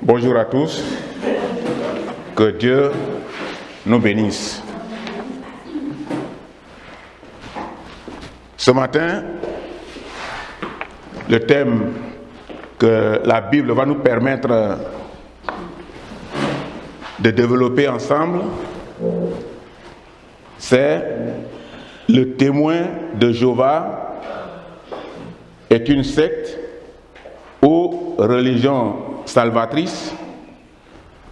Bonjour à tous, que Dieu nous bénisse. Ce matin, le thème que la Bible va nous permettre de développer ensemble, c'est le témoin de Jéhovah est une secte ou religion salvatrice.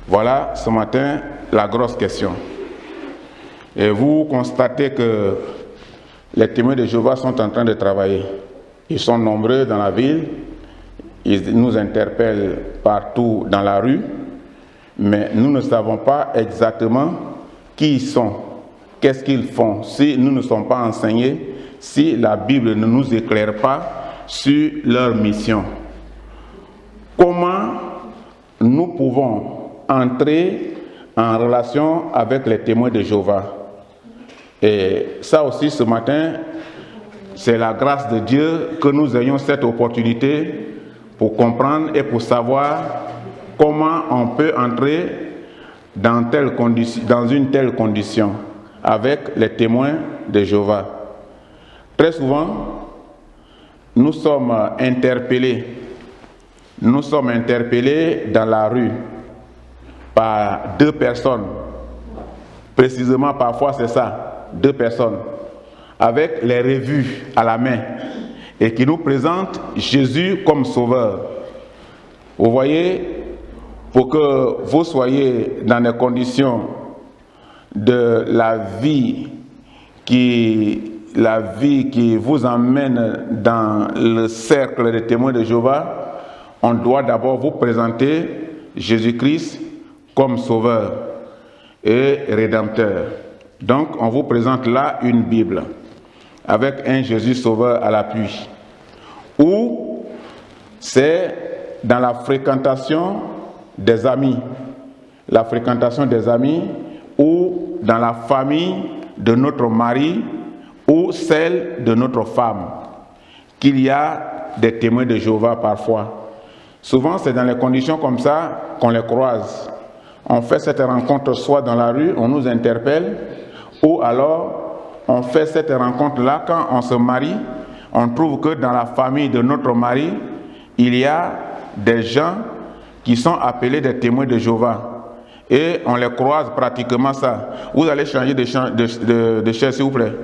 Voilà ce matin la grosse question. Et vous constatez que les témoins de Jéhovah sont en train de travailler. Ils sont nombreux dans la ville, ils nous interpellent partout dans la rue, mais nous ne savons pas exactement qui ils sont, qu'est-ce qu'ils font, si nous ne sommes pas enseignés, si la Bible ne nous éclaire pas sur leur mission. Comment nous pouvons entrer en relation avec les témoins de Jéhovah? Et ça aussi, ce matin, c'est la grâce de Dieu que nous ayons cette opportunité pour comprendre et pour savoir comment on peut entrer dans une telle condition avec les témoins de Jéhovah. Très souvent, nous sommes interpellés dans la rue par deux personnes. Précisément, parfois c'est ça, deux personnes, avec les revues à la main et qui nous présentent Jésus comme sauveur. Vous voyez, pour que vous soyez dans les conditions de la vie qui vous emmène dans le cercle des témoins de Jéhovah, on doit d'abord vous présenter Jésus-Christ comme sauveur et rédempteur. Donc, on vous présente là une Bible avec un Jésus sauveur à l'appui. Ou c'est dans la fréquentation des amis. La fréquentation des amis ou dans la famille de notre mari ou celle de notre femme qu'il y a des témoins de Jéhovah parfois. Souvent, c'est dans les conditions comme ça qu'on les croise. On fait cette rencontre soit dans la rue, on nous interpelle, ou alors on fait cette rencontre-là quand on se marie. On trouve que dans la famille de notre mari, il y a des gens qui sont appelés des témoins de Jéhovah. Et on les croise pratiquement ça. Vous allez changer de chaise, s'il vous plaît.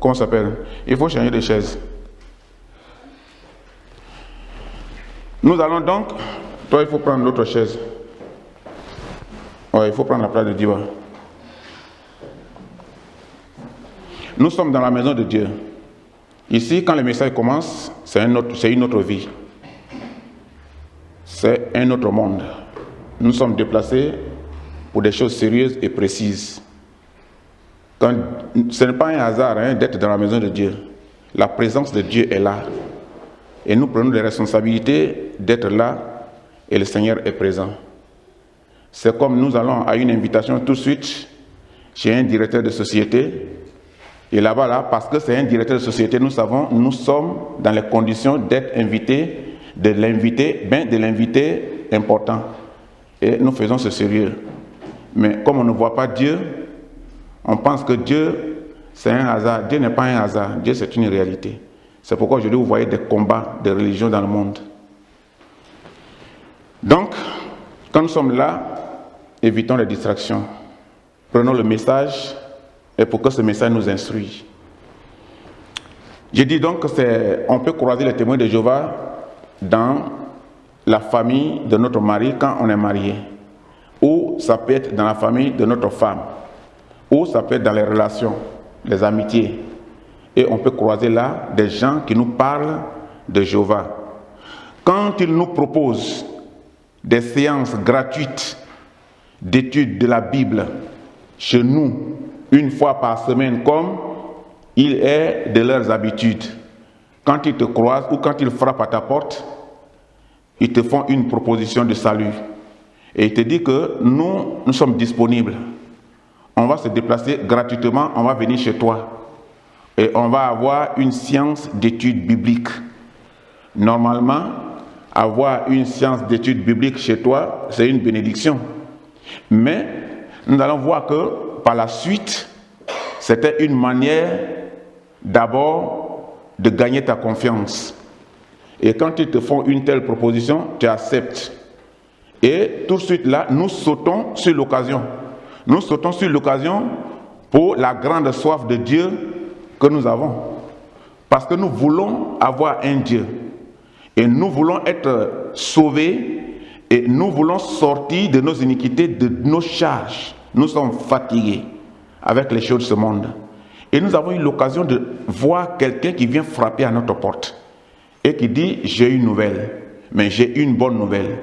Comment ça s'appelle? Il faut changer de chaise. Nous allons donc, toi il faut prendre l'autre chaise. Ouais, il faut prendre la place de Dieu. Nous sommes dans la maison de Dieu. Ici, quand le message commence, c'est une autre vie. C'est un autre monde. Nous sommes déplacés pour des choses sérieuses et précises. Ce n'est pas un hasard d'être dans la maison de Dieu. La présence de Dieu est là. Et nous prenons les responsabilités d'être là et le Seigneur est présent. C'est comme nous allons à une invitation tout de suite chez un directeur de société. Et là, parce que c'est un directeur de société, nous savons, nous sommes dans les conditions d'être invités, de l'invité important. Et nous faisons ce sérieux. Mais comme on ne voit pas Dieu, on pense que Dieu, c'est un hasard. Dieu n'est pas un hasard. Dieu, c'est une réalité. C'est pourquoi aujourd'hui, vous voyez des combats de religion dans le monde. Donc, quand nous sommes là, évitons les distractions. Prenons le message et pour que ce message nous instruise. Je dis donc qu'on peut croiser les témoins de Jéhovah dans la famille de notre mari quand on est marié. Ou ça peut être dans la famille de notre femme. Ou ça peut être dans les relations, les amitiés. Et on peut croiser là des gens qui nous parlent de Jéhovah. Quand ils nous proposent des séances gratuites d'études de la Bible chez nous, une fois par semaine, comme il est de leurs habitudes, quand ils te croisent ou quand ils frappent à ta porte, ils te font une proposition de salut. Et ils te disent que nous sommes disponibles. On va se déplacer gratuitement, on va venir chez toi. Et on va avoir une séance d'études bibliques. Normalement, avoir une séance d'études bibliques chez toi, c'est une bénédiction. Mais nous allons voir que par la suite, c'était une manière d'abord de gagner ta confiance. Et quand ils te font une telle proposition, tu acceptes. Et tout de suite là, nous sautons sur l'occasion. Nous sautons sur l'occasion pour la grande soif de Dieu que nous avons. Parce que nous voulons avoir un Dieu. Et nous voulons être sauvés. Et nous voulons sortir de nos iniquités, de nos charges. Nous sommes fatigués avec les choses de ce monde. Et nous avons eu l'occasion de voir quelqu'un qui vient frapper à notre porte. Et qui dit, j'ai une nouvelle. Mais j'ai une bonne nouvelle.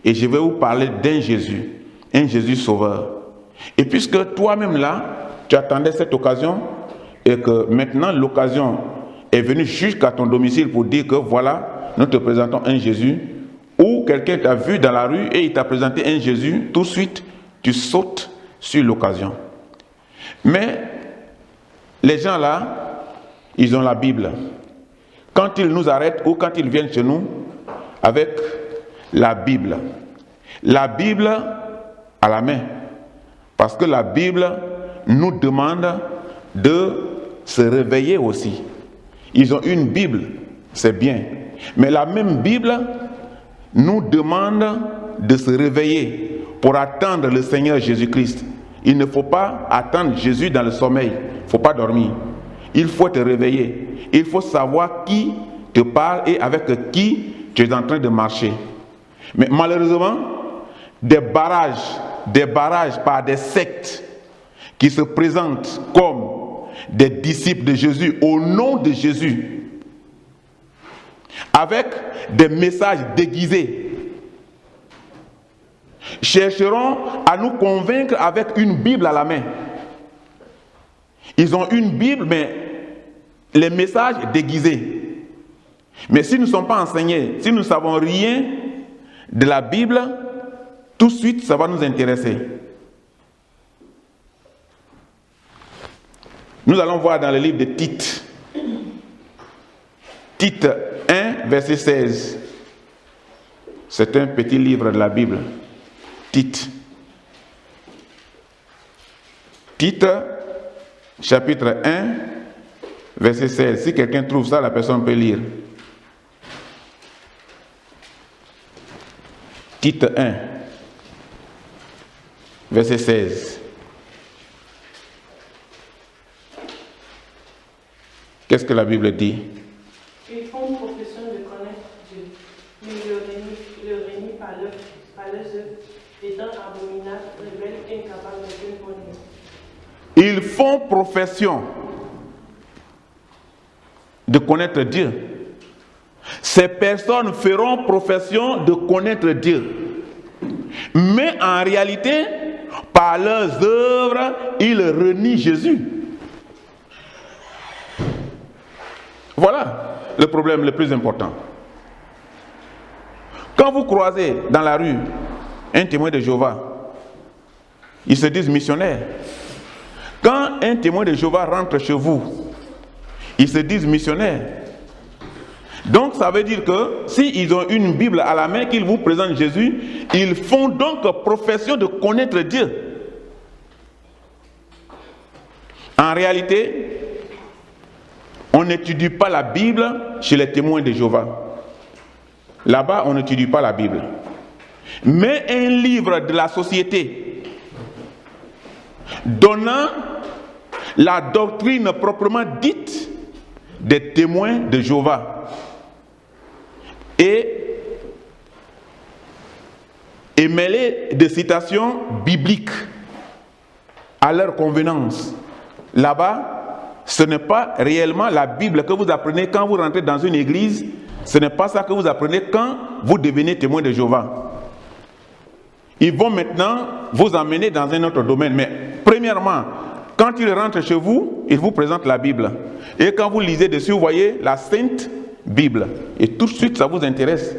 Et je vais vous parler d'un Jésus. Un Jésus sauveur. Et puisque toi-même là, tu attendais cette occasion, et que maintenant l'occasion est venue jusqu'à ton domicile pour dire que voilà, nous te présentons un Jésus, ou quelqu'un t'a vu dans la rue et il t'a présenté un Jésus, tout de suite, tu sautes sur l'occasion. Mais les gens là, ils ont la Bible. Quand ils nous arrêtent ou quand ils viennent chez nous avec la Bible à la main, parce que la Bible nous demande de se réveiller aussi. Ils ont une Bible, c'est bien. Mais la même Bible nous demande de se réveiller pour attendre le Seigneur Jésus-Christ. Il ne faut pas attendre Jésus dans le sommeil. Il ne faut pas dormir. Il faut te réveiller. Il faut savoir qui te parle et avec qui tu es en train de marcher. Mais malheureusement, des barrages par des sectes qui se présentent comme des disciples de Jésus au nom de Jésus, avec des messages déguisés, chercheront à nous convaincre avec une Bible à la main. Ils ont une Bible, mais les messages déguisés. Mais si nous ne sommes pas enseignés, si nous ne savons rien de la Bible, tout de suite, ça va nous intéresser. Nous allons voir dans le livre de Tite. Tite 1, verset 16. C'est un petit livre de la Bible. Tite. Tite, chapitre 1, verset 16. Si quelqu'un trouve ça, la personne peut lire. Tite 1, verset 16. Qu'est-ce que la Bible dit? Ils font profession de connaître Dieu, mais le renie par leurs œuvres, étant abominables, rebelles, incapables d'aucune bonne œuvre. Ils font profession de connaître Dieu. Ces personnes feront profession de connaître Dieu. Mais en réalité, par leurs œuvres, ils renient Jésus. Voilà le problème le plus important. Quand vous croisez dans la rue un témoin de Jéhovah, ils se disent missionnaires. Quand un témoin de Jéhovah rentre chez vous, ils se disent missionnaires. Donc ça veut dire que s'ils ont une Bible à la main, qu'ils vous présentent Jésus, ils font donc profession de connaître Dieu. En réalité, on n'étudie pas la Bible chez les témoins de Jéhovah. Là-bas, on n'étudie pas la Bible. Mais un livre de la société donnant la doctrine proprement dite des témoins de Jéhovah et mêlé de citations bibliques à leur convenance. Là-bas, ce n'est pas réellement la Bible que vous apprenez quand vous rentrez dans une église. Ce n'est pas ça que vous apprenez quand vous devenez témoin de Jéhovah. Ils vont maintenant vous emmener dans un autre domaine. Mais premièrement, quand ils rentrent chez vous, ils vous présentent la Bible. Et quand vous lisez dessus, vous voyez la Sainte Bible. Et tout de suite, ça vous intéresse.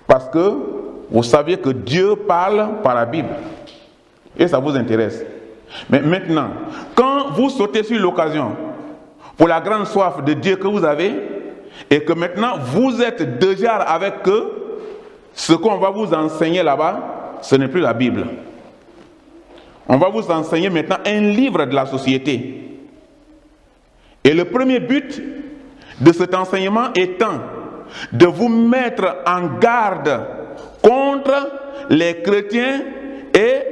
Parce que vous saviez que Dieu parle par la Bible. Et ça vous intéresse. Mais maintenant, quand vous sautez sur l'occasion, pour la grande soif de Dieu que vous avez, et que maintenant vous êtes déjà avec eux, ce qu'on va vous enseigner là-bas, ce n'est plus la Bible. On va vous enseigner maintenant un livre de la société. Et le premier but de cet enseignement étant de vous mettre en garde contre les chrétiens et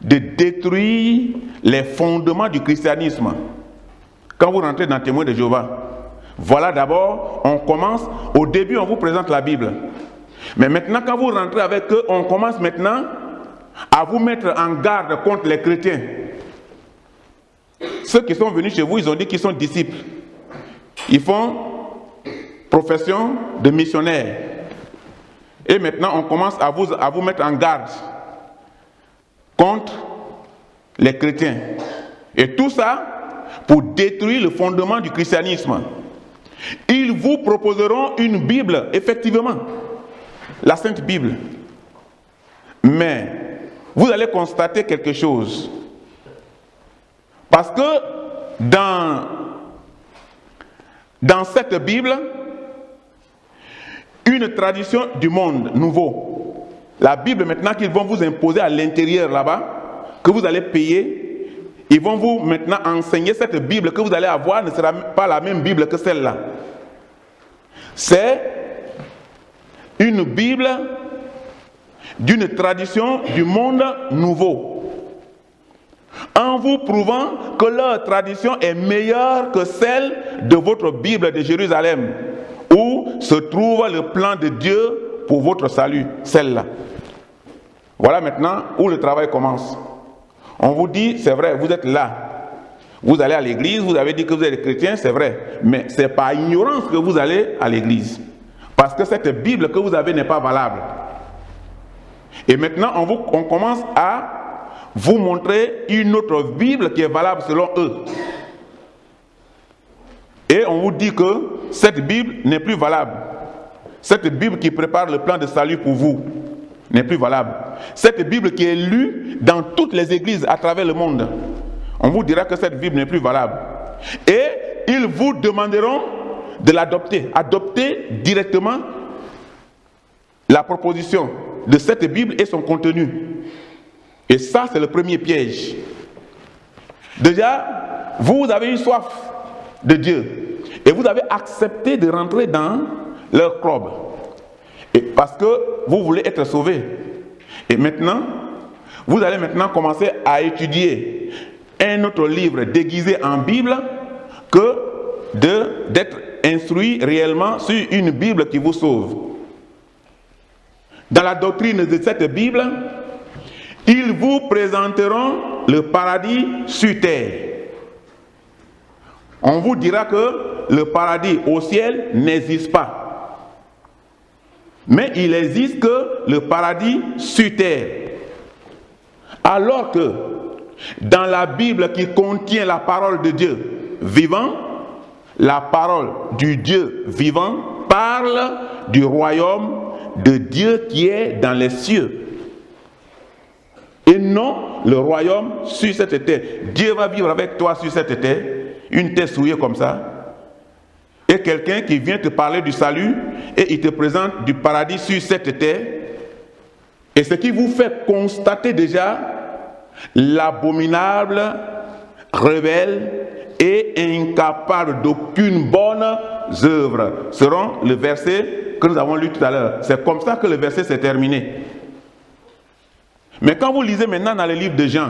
de détruire les fondements du christianisme. Quand vous rentrez dans Témoins de Jéhovah, voilà d'abord, on commence, au début on vous présente la Bible. Mais maintenant quand vous rentrez avec eux, on commence maintenant à vous mettre en garde contre les chrétiens. Ceux qui sont venus chez vous, ils ont dit qu'ils sont disciples. Ils font profession de missionnaire. Et maintenant, on commence à vous mettre en garde contre les chrétiens. Et tout ça pour détruire le fondement du christianisme. Ils vous proposeront une Bible, effectivement, la Sainte Bible. Mais vous allez constater quelque chose. Parce que dans cette Bible, une tradition du monde nouveau, la Bible maintenant qu'ils vont vous imposer à l'intérieur là-bas, que vous allez payer, ils vont vous maintenant enseigner cette Bible que vous allez avoir ne sera pas la même Bible que celle-là. C'est une Bible d'une tradition du monde nouveau, en vous prouvant que leur tradition est meilleure que celle de votre Bible de Jérusalem, où se trouve le plan de Dieu pour votre salut, celle-là. Voilà maintenant où le travail commence. On vous dit, c'est vrai, vous êtes là. Vous allez à l'église, vous avez dit que vous êtes chrétien, c'est vrai. Mais ce n'est pas ignorance que vous allez à l'église. Parce que cette Bible que vous avez n'est pas valable. Et maintenant, on commence à vous montrer une autre Bible qui est valable selon eux. Et on vous dit que cette Bible n'est plus valable. Cette Bible qui prépare le plan de salut pour vous n'est plus valable. Cette Bible qui est lue dans toutes les églises à travers le monde, on vous dira que cette Bible n'est plus valable. Et ils vous demanderont de l'adopter. Adopter directement la proposition de cette Bible et son contenu. Et ça, c'est le premier piège. Déjà, vous avez une soif de Dieu. Et vous avez accepté de rentrer dans leur club. Et parce que vous voulez être sauvé. Et maintenant, vous allez maintenant commencer à étudier un autre livre déguisé en Bible que d'être instruit réellement sur une Bible qui vous sauve. Dans la doctrine de cette Bible, ils vous présenteront le paradis sur terre. On vous dira que le paradis au ciel n'existe pas. Mais il existe que le paradis sur terre. Alors que dans la Bible qui contient la parole de Dieu vivant, la parole du Dieu vivant parle du royaume de Dieu qui est dans les cieux. Et non le royaume sur cette terre. Dieu va vivre avec toi sur cette terre, une terre souillée comme ça. Et quelqu'un qui vient te parler du salut et il te présente du paradis sur cette terre. Et ce qui vous fait constater déjà l'abominable, rebelle et incapable d'aucune bonne œuvre seront le verset que nous avons lu tout à l'heure. C'est comme ça que le verset s'est terminé. Mais quand vous lisez maintenant dans le livre de Jean,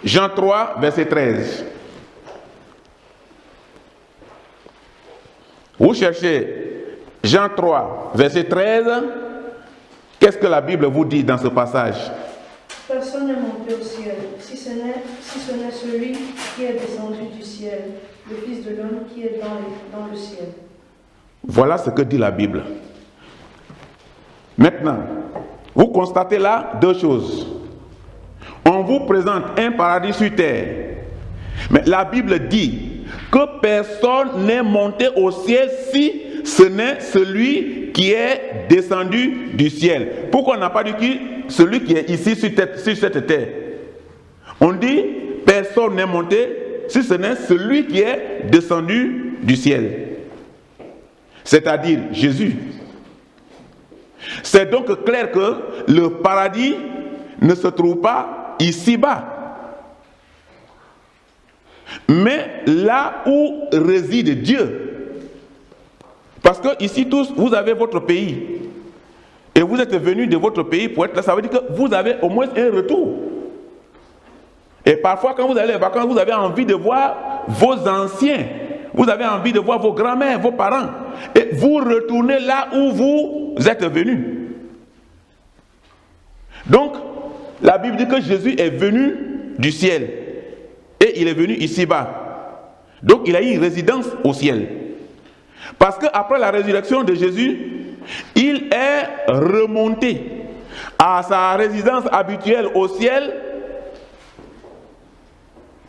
Jean 3, verset 13, vous cherchez Jean 3, verset 13, qu'est-ce que la Bible vous dit dans ce passage? Personne n'est monté au ciel, si ce n'est celui qui est descendu du ciel, le Fils de l'homme qui est dans le ciel. Voilà ce que dit la Bible. Maintenant, vous constatez là deux choses. On vous présente un paradis sur terre. Mais la Bible dit que personne n'est monté au ciel si ce n'est celui qui est descendu du ciel. Pourquoi on n'a pas dit celui qui est ici sur cette terre? On dit personne n'est monté si ce n'est celui qui est descendu du ciel, c'est-à-dire Jésus. C'est donc clair que le paradis ne se trouve pas ici-bas, mais là où réside Dieu. Parce que ici tous, vous avez votre pays. Et vous êtes venus de votre pays pour être là. Ça veut dire que vous avez au moins un retour. Et parfois, quand vous allez les vacances, vous avez envie de voir vos anciens. Vous avez envie de voir vos grands-mères, vos parents. Et vous retournez là où vous êtes venus. Donc, la Bible dit que Jésus est venu du ciel. Et il est venu ici-bas. Donc, il a eu une résidence au ciel. Parce qu'après la résurrection de Jésus, il est remonté à sa résidence habituelle au ciel,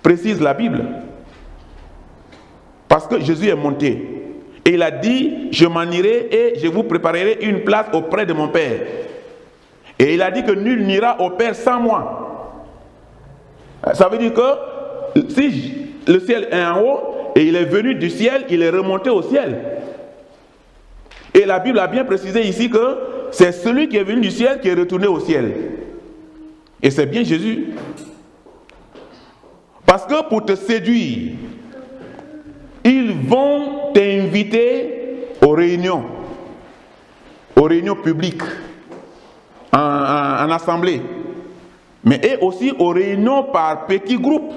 précise la Bible. Parce que Jésus est monté. Et il a dit, je m'en irai et je vous préparerai une place auprès de mon Père. Et il a dit que nul n'ira au Père sans moi. Ça veut dire que si le ciel est en haut et il est venu du ciel, il est remonté au ciel. Et la Bible a bien précisé ici que c'est celui qui est venu du ciel qui est retourné au ciel. Et c'est bien Jésus. Parce que pour te séduire, ils vont t'inviter aux réunions publiques, en assemblée, mais et aussi aux réunions par petits groupes,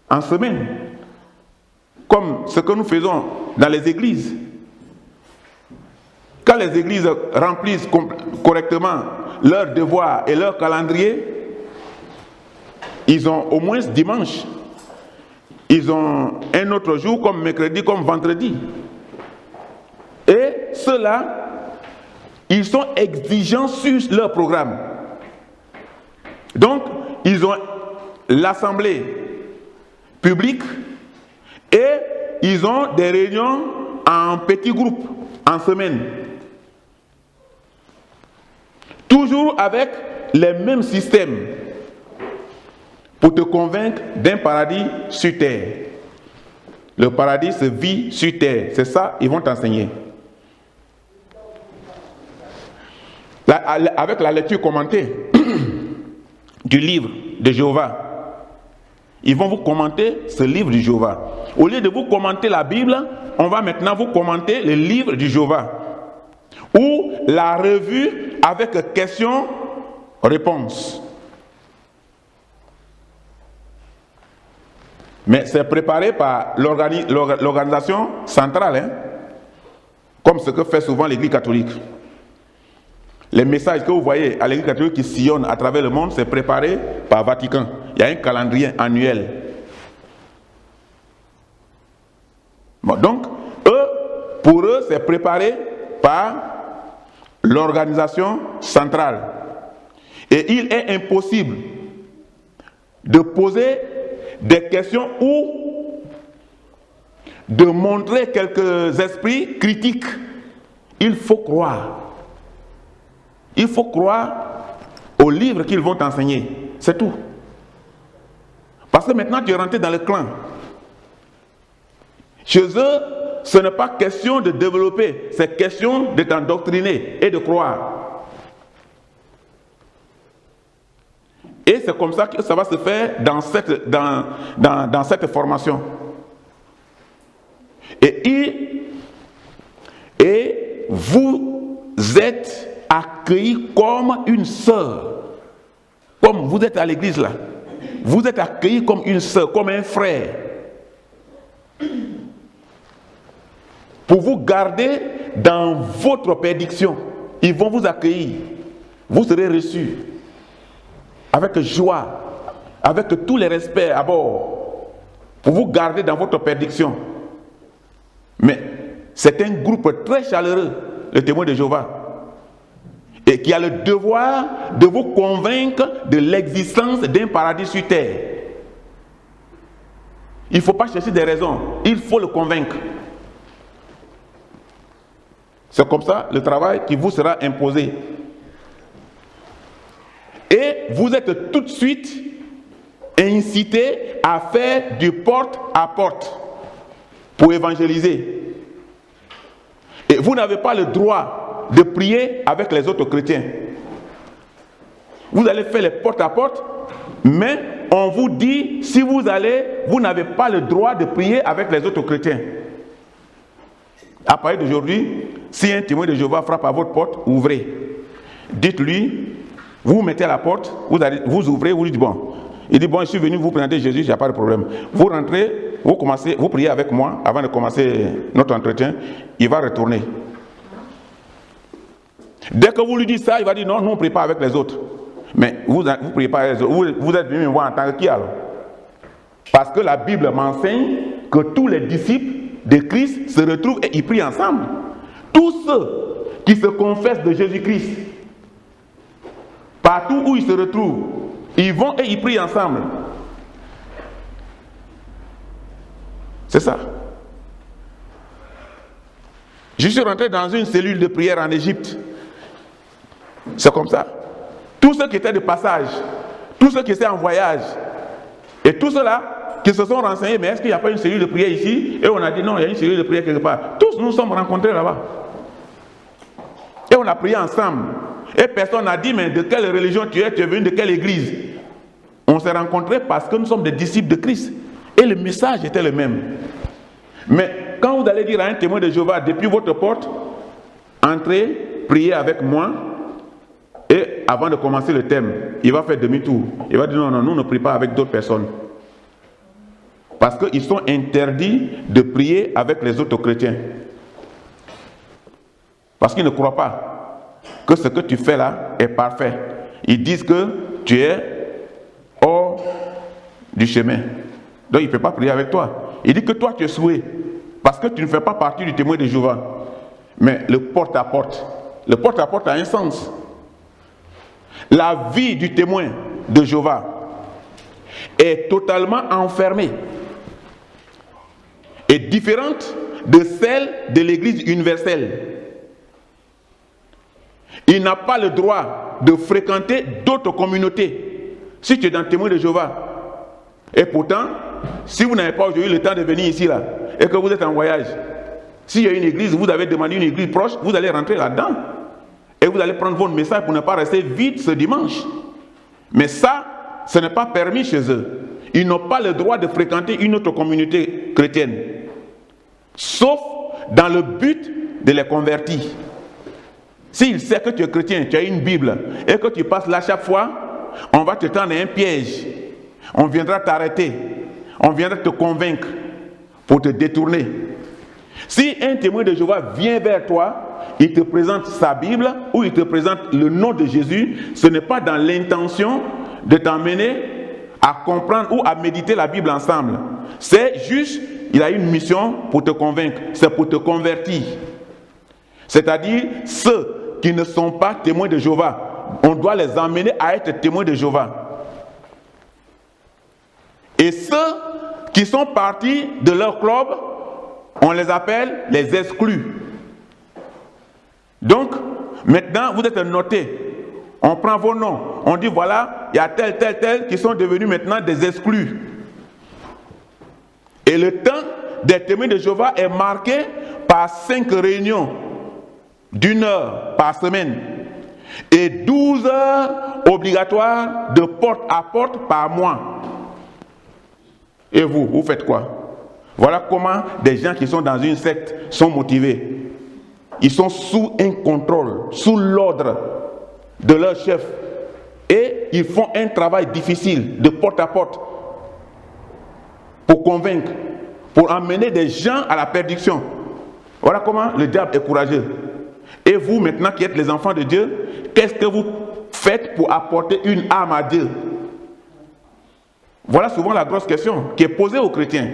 en semaine, comme ce que nous faisons dans les églises. Quand les églises remplissent correctement leurs devoirs et leur calendrier, ils ont au moins dimanche, ils ont un autre jour comme mercredi, comme vendredi. Et ceux-là, ils sont exigeants sur leur programme. Donc, ils ont l'assemblée publique et ils ont des réunions en petits groupes, en semaine. Toujours avec les mêmes systèmes pour te convaincre d'un paradis sur terre. Le paradis se vit sur terre. C'est ça, ils vont t'enseigner. Avec la lecture commentée du livre de Jéhovah, ils vont vous commenter ce livre du Jéhovah. Au lieu de vous commenter la Bible, on va maintenant vous commenter le livre du Jéhovah. Ou la revue avec questions-réponses. Mais c'est préparé par l'organisation centrale, hein, comme ce que fait souvent l'Église catholique. Les messages que vous voyez à l'Église catholique qui sillonnent à travers le monde, c'est préparé par Vatican. Il y a un calendrier annuel. Bon, donc, pour eux, c'est préparé par l'organisation centrale. Et il est impossible de poser des questions ou de montrer quelques esprits critiques. Il faut croire. Il faut croire aux livres qu'ils vont t'enseigner. C'est tout. Parce que maintenant tu es rentré dans le clan. Chez eux, ce n'est pas question de développer, c'est question de t'endoctriner et de croire. Et c'est comme ça que ça va se faire dans cette formation. Et vous êtes accueillis comme une sœur. Comme vous êtes à l'église là. Vous êtes accueillis comme une sœur, comme un frère. Pour vous garder dans votre prédiction. Ils vont vous accueillir. Vous serez reçus. Avec joie. Avec tous les respects à bord. Pour vous garder dans votre prédiction. Mais c'est un groupe très chaleureux, le témoin de Jéhovah. Et qui a le devoir de vous convaincre de l'existence d'un paradis sur terre. Il ne faut pas chercher des raisons, il faut le convaincre. C'est comme ça le travail qui vous sera imposé. Et vous êtes tout de suite incité à faire du porte à porte. pour évangéliser. Et vous n'avez pas le droit de prier avec les autres chrétiens. Vous allez faire les porte-à-porte, mais on vous dit, si vous allez, vous n'avez pas le droit de prier avec les autres chrétiens. À partir d'aujourd'hui, si un témoin de Jéhovah frappe à votre porte, ouvrez. Dites-lui, vous vous mettez à la porte, vous ouvrez, vous lui dites bon. Il dit bon, je suis venu vous présenter Jésus, il n'y a pas de problème. Vous rentrez, vous priez avec moi avant de commencer notre entretien, il va retourner. Dès que vous lui dites ça, il va dire non, nous on ne prie pas avec les autres. Mais vous ne priez pas avec les autres. Vous êtes venu me voir en tant que qui alors? Parce que la Bible m'enseigne que tous les disciples de Christ se retrouvent et ils prient ensemble. Tous ceux qui se confessent de Jésus-Christ, partout où ils se retrouvent, ils vont et ils prient ensemble. C'est ça. Je suis rentré dans une cellule de prière en Égypte. C'est comme ça. Tous ceux qui étaient de passage, tous ceux qui étaient en voyage, et tous ceux-là qui se sont renseignés, mais est-ce qu'il n'y a pas une cellule de prière ici? Et on a dit non, il y a une cellule de prière quelque part. Tous nous sommes rencontrés là-bas. Et on a prié ensemble. Et personne n'a dit, mais de quelle religion tu es venu de quelle église? On s'est rencontrés parce que nous sommes des disciples de Christ. Et le message était le même. Mais quand vous allez dire à un témoin de Jéhovah, depuis votre porte, entrez, priez avec moi, et avant de commencer le thème, il va faire demi-tour. Il va dire non, nous ne prions pas avec d'autres personnes. Parce qu'ils sont interdits de prier avec les autres chrétiens. Parce qu'ils ne croient pas que ce que tu fais là est parfait. Ils disent que tu es hors du chemin. Donc il ne peut pas prier avec toi. Il dit que toi tu es souillé. Parce que tu ne fais pas partie du témoin de Jéhovah. Mais le porte-à-porte a un sens. La vie du témoin de Jéhovah est totalement enfermée et différente de celle de l'Église universelle. Il n'a pas le droit de fréquenter d'autres communautés. Si tu es dans le témoin de Jéhovah, et pourtant, si vous n'avez pas aujourd'hui le temps de venir ici là, et que vous êtes en voyage, s'il y a une église, vous avez demandé une église proche, vous allez rentrer là-dedans. Et vous allez prendre votre message pour ne pas rester vide ce dimanche. Mais ça, ce n'est pas permis chez eux. Ils n'ont pas le droit de fréquenter une autre communauté chrétienne. Sauf dans le but de les convertir. S'il sait que tu es chrétien, tu as une Bible, et que tu passes là chaque fois, on va te tendre un piège. On viendra t'arrêter. On viendra te convaincre pour te détourner. Si un témoin de Jéhovah vient vers toi, il te présente sa Bible ou il te présente le nom de Jésus, ce n'est pas dans l'intention de t'emmener à comprendre ou à méditer la Bible ensemble. C'est juste, il a une mission pour te convaincre, c'est pour te convertir. C'est-à-dire, ceux qui ne sont pas témoins de Jéhovah, on doit les emmener à être témoins de Jéhovah. Et ceux qui sont partis de leur club, on les appelle les exclus. Donc, maintenant, vous êtes notés. On prend vos noms. On dit, voilà, il y a tel qui sont devenus maintenant des exclus. Et le temps des témoins de Jéhovah est marqué par 5 réunions d'1 heure par semaine et 12 heures obligatoires de porte à porte par mois. Et vous faites quoi? Voilà comment des gens qui sont dans une secte sont motivés. Ils sont sous un contrôle, sous l'ordre de leur chef. Et ils font un travail difficile de porte à porte pour convaincre, pour emmener des gens à la perdition. Voilà comment le diable est courageux. Et vous, maintenant qui êtes les enfants de Dieu, qu'est-ce que vous faites pour apporter une âme à Dieu? Voilà souvent la grosse question qui est posée aux chrétiens.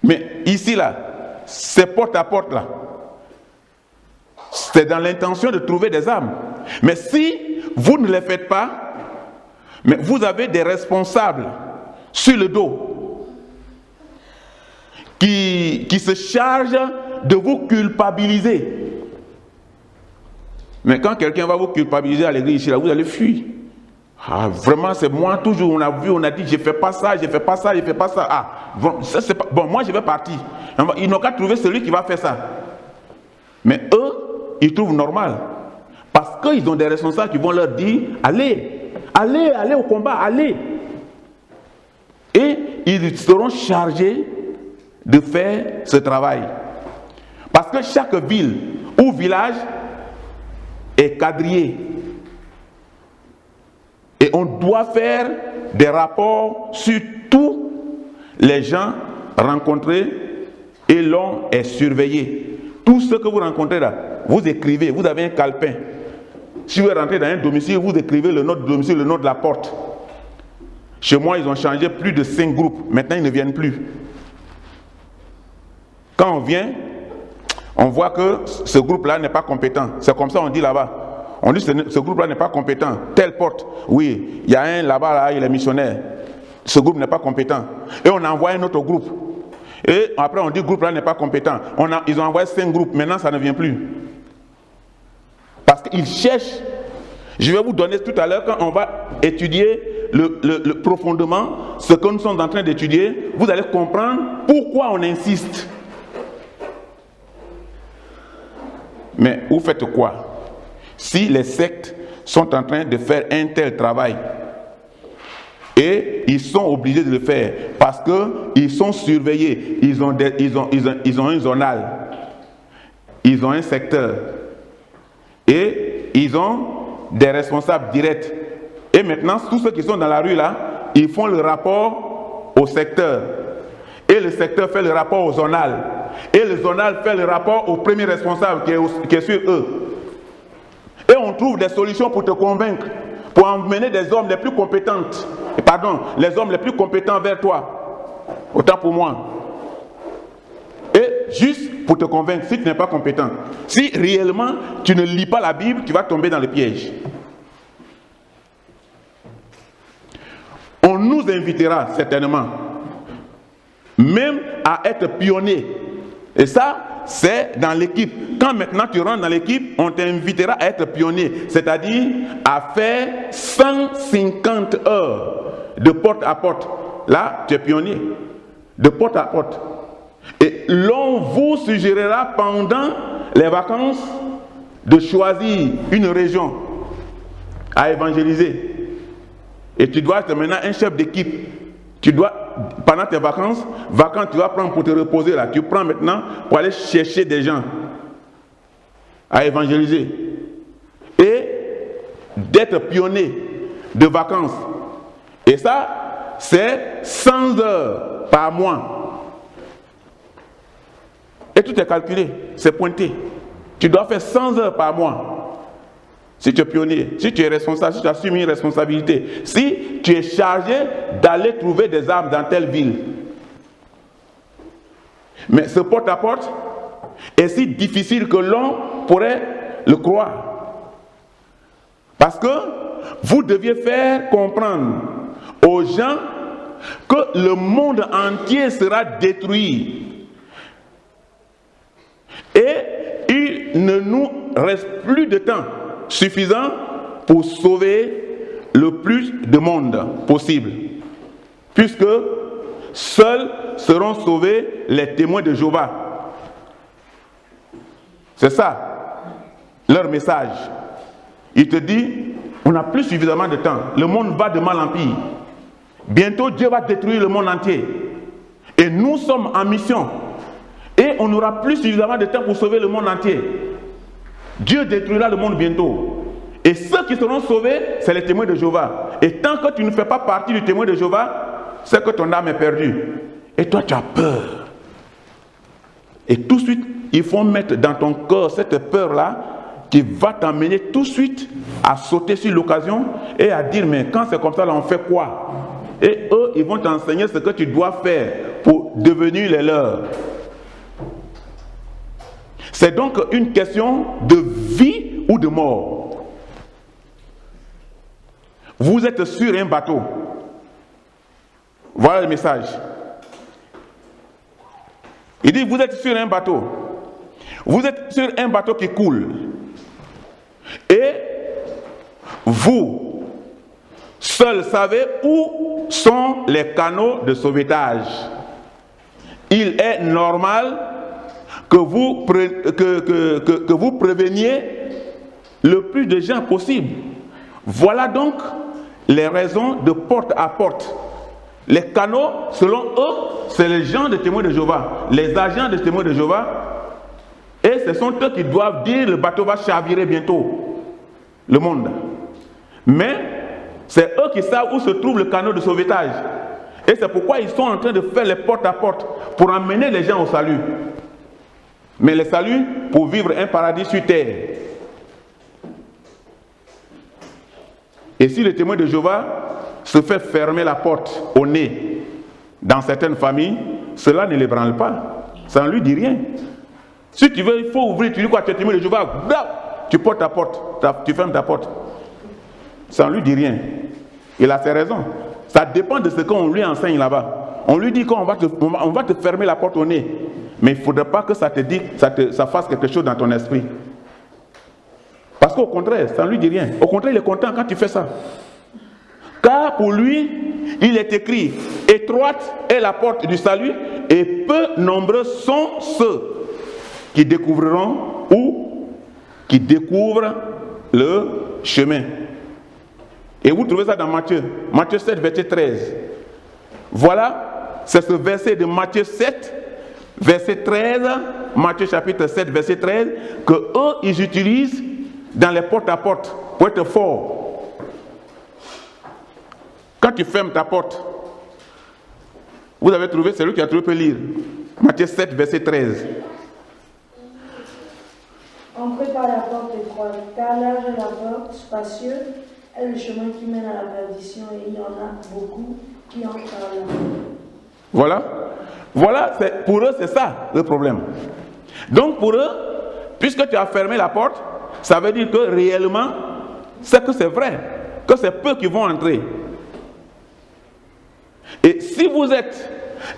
Mais ici, là, ces porte à porte là, c'est dans l'intention de trouver des âmes. Mais si vous ne les faites pas, mais vous avez des responsables sur le dos qui se chargent de vous culpabiliser. Mais quand quelqu'un va vous culpabiliser à l'église ici, là, vous allez fuir. Ah, vraiment, c'est moi toujours, on a vu, on a dit, je ne fais pas ça, je ne fais pas ça, je ne fais pas ça. Ah, bon, ça, c'est pas, bon, moi je vais partir. Ils n'ont qu'à trouver celui qui va faire ça. Mais eux, ils trouvent normal. Parce qu'ils ont des responsables qui vont leur dire, allez au combat, allez. Et ils seront chargés de faire ce travail. Parce que chaque ville ou village est quadrillé. Et on doit faire des rapports sur tous les gens rencontrés et l'on est surveillé. Tout ce que vous rencontrez là, vous écrivez, vous avez un calepin. Si vous rentrez dans un domicile, vous écrivez le nom du domicile, le nom de la porte. Chez moi, ils ont changé plus de 5 groupes. Maintenant, ils ne viennent plus. Quand on vient, on voit que ce groupe-là n'est pas compétent. C'est comme ça on dit là-bas. On dit que ce groupe-là n'est pas compétent. Telle porte, oui, il y a un là-bas, là, il est missionnaire. Ce groupe n'est pas compétent. Et on envoie un autre groupe. Et après on dit que ce groupe-là n'est pas compétent. Ils ont envoyé 5 groupes. Maintenant, ça ne vient plus. Parce qu'ils cherchent. Je vais vous donner tout à l'heure, quand on va étudier profondément ce que nous sommes en train d'étudier, vous allez comprendre pourquoi on insiste. Mais vous faites quoi? Si les sectes sont en train de faire un tel travail, et ils sont obligés de le faire parce qu'ils sont surveillés, ils ont un zonal, ils ont un secteur, et ils ont des responsables directs. Et maintenant, tous ceux qui sont dans la rue là, ils font le rapport au secteur. Et le secteur fait le rapport au zonal. Et le zonal fait le rapport au premier responsable qui est sur eux. Et on trouve des solutions pour te convaincre, pour emmener des hommes les plus compétents, les hommes les plus compétents vers toi. Autant pour moi. Et juste pour te convaincre, si tu n'es pas compétent, si réellement tu ne lis pas la Bible, tu vas tomber dans le piège. On nous invitera certainement, même à être pionniers. Et ça, c'est dans l'équipe. Quand maintenant tu rentres dans l'équipe, on t'invitera à être pionnier, c'est-à-dire à faire 150 heures de porte à porte. Là, tu es pionnier, de porte à porte. Et l'on vous suggérera pendant les vacances de choisir une région à évangéliser. Et tu dois être maintenant un chef d'équipe. Tu dois, pendant tes vacances, tu vas prendre pour te reposer là. Tu prends maintenant pour aller chercher des gens à évangéliser. Et d'être pionnier de vacances. Et ça, c'est 100 heures par mois. Et tout est calculé, c'est pointé. Tu dois faire 100 heures par mois. Si tu es pionnier, si tu es responsable, si tu assumes une responsabilité, si tu es chargé d'aller trouver des armes dans telle ville. Mais ce porte-à-porte est si difficile que l'on pourrait le croire. Parce que vous deviez faire comprendre aux gens que le monde entier sera détruit. Et il ne nous reste plus de temps suffisant pour sauver le plus de monde possible. Puisque seuls seront sauvés les témoins de Jéhovah. C'est ça, leur message. Il te dit, on n'a plus suffisamment de temps. Le monde va de mal en pire. Bientôt, Dieu va détruire le monde entier. Et nous sommes en mission. Et on n'aura plus suffisamment de temps pour sauver le monde entier. Dieu détruira le monde bientôt. Et ceux qui seront sauvés, c'est les témoins de Jéhovah. Et tant que tu ne fais pas partie du témoin de Jéhovah, c'est que ton âme est perdue. Et toi, tu as peur. Et tout de suite, il faut mettre dans ton cœur cette peur-là qui va t'amener tout de suite à sauter sur l'occasion et à dire, mais quand c'est comme ça, là, on fait quoi? Et eux, ils vont t'enseigner ce que tu dois faire pour devenir les leurs. C'est donc une question de vie ou de mort. Vous êtes sur un bateau. Voilà le message. Il dit, vous êtes sur un bateau. Vous êtes sur un bateau qui coule. Et vous, seuls savez où sont les canaux de sauvetage. il est normal que vous préveniez le plus de gens possible. Voilà donc les raisons de porte à porte. Les canaux, selon eux, c'est les gens des témoins de Jéhovah, les agents des témoins de Jéhovah, et ce sont eux qui doivent dire le bateau va chavirer bientôt, le monde. Mais c'est eux qui savent où se trouve le canot de sauvetage. Et c'est pourquoi ils sont en train de faire les porte à porte pour amener les gens au salut. Mais le salut pour vivre un paradis sur terre. Et si le témoin de Jéhovah se fait fermer la porte au nez dans certaines familles, cela ne l'ébranle pas. Ça ne lui dit rien. Si tu veux, il faut ouvrir, tu dis quoi, tu es témoin de Jéhovah, tu portes ta porte, tu fermes ta porte. Ça ne lui dit rien. Il a ses raisons. Ça dépend de ce qu'on lui enseigne là-bas. On lui dit qu'on va te fermer la porte au nez. Mais il ne faudrait pas que ça te dise, ça fasse quelque chose dans ton esprit. Parce qu'au contraire, ça ne lui dit rien. Au contraire, il est content quand tu fais ça. Car pour lui, il est écrit, étroite est la porte du salut et peu nombreux sont ceux qui découvriront ou qui découvrent le chemin. Et vous trouvez ça dans Matthieu 7, verset 13. Voilà, c'est ce verset de Matthieu 7, verset 13, Matthieu chapitre 7, verset 13, que eux, ils utilisent dans les porte à porte pour être forts. Quand tu fermes ta porte, vous avez trouvé, celui qui a trouvé peut lire. Matthieu 7, verset 13. Entrez par la porte étroite, car large est la porte, spacieux est le chemin qui mène à la perdition, et il y en a beaucoup qui entrent par là. Voilà, pour eux, c'est ça le problème. Donc pour eux, puisque tu as fermé la porte, ça veut dire que réellement, c'est que c'est vrai, que c'est peu qui vont entrer. Et si vous êtes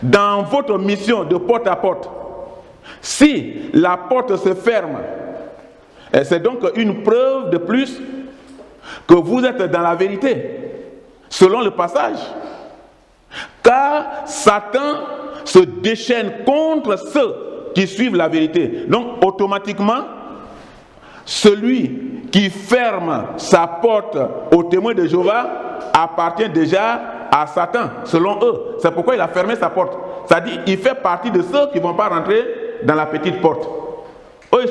dans votre mission de porte à porte, si la porte se ferme, c'est donc une preuve de plus que vous êtes dans la vérité, selon le passage. Car Satan se déchaîne contre ceux qui suivent la vérité. Donc automatiquement, celui qui ferme sa porte aux témoins de Jéhovah appartient déjà à Satan, selon eux. C'est pourquoi il a fermé sa porte. C'est-à-dire qu'il fait partie de ceux qui ne vont pas rentrer dans la petite porte. Eux, ils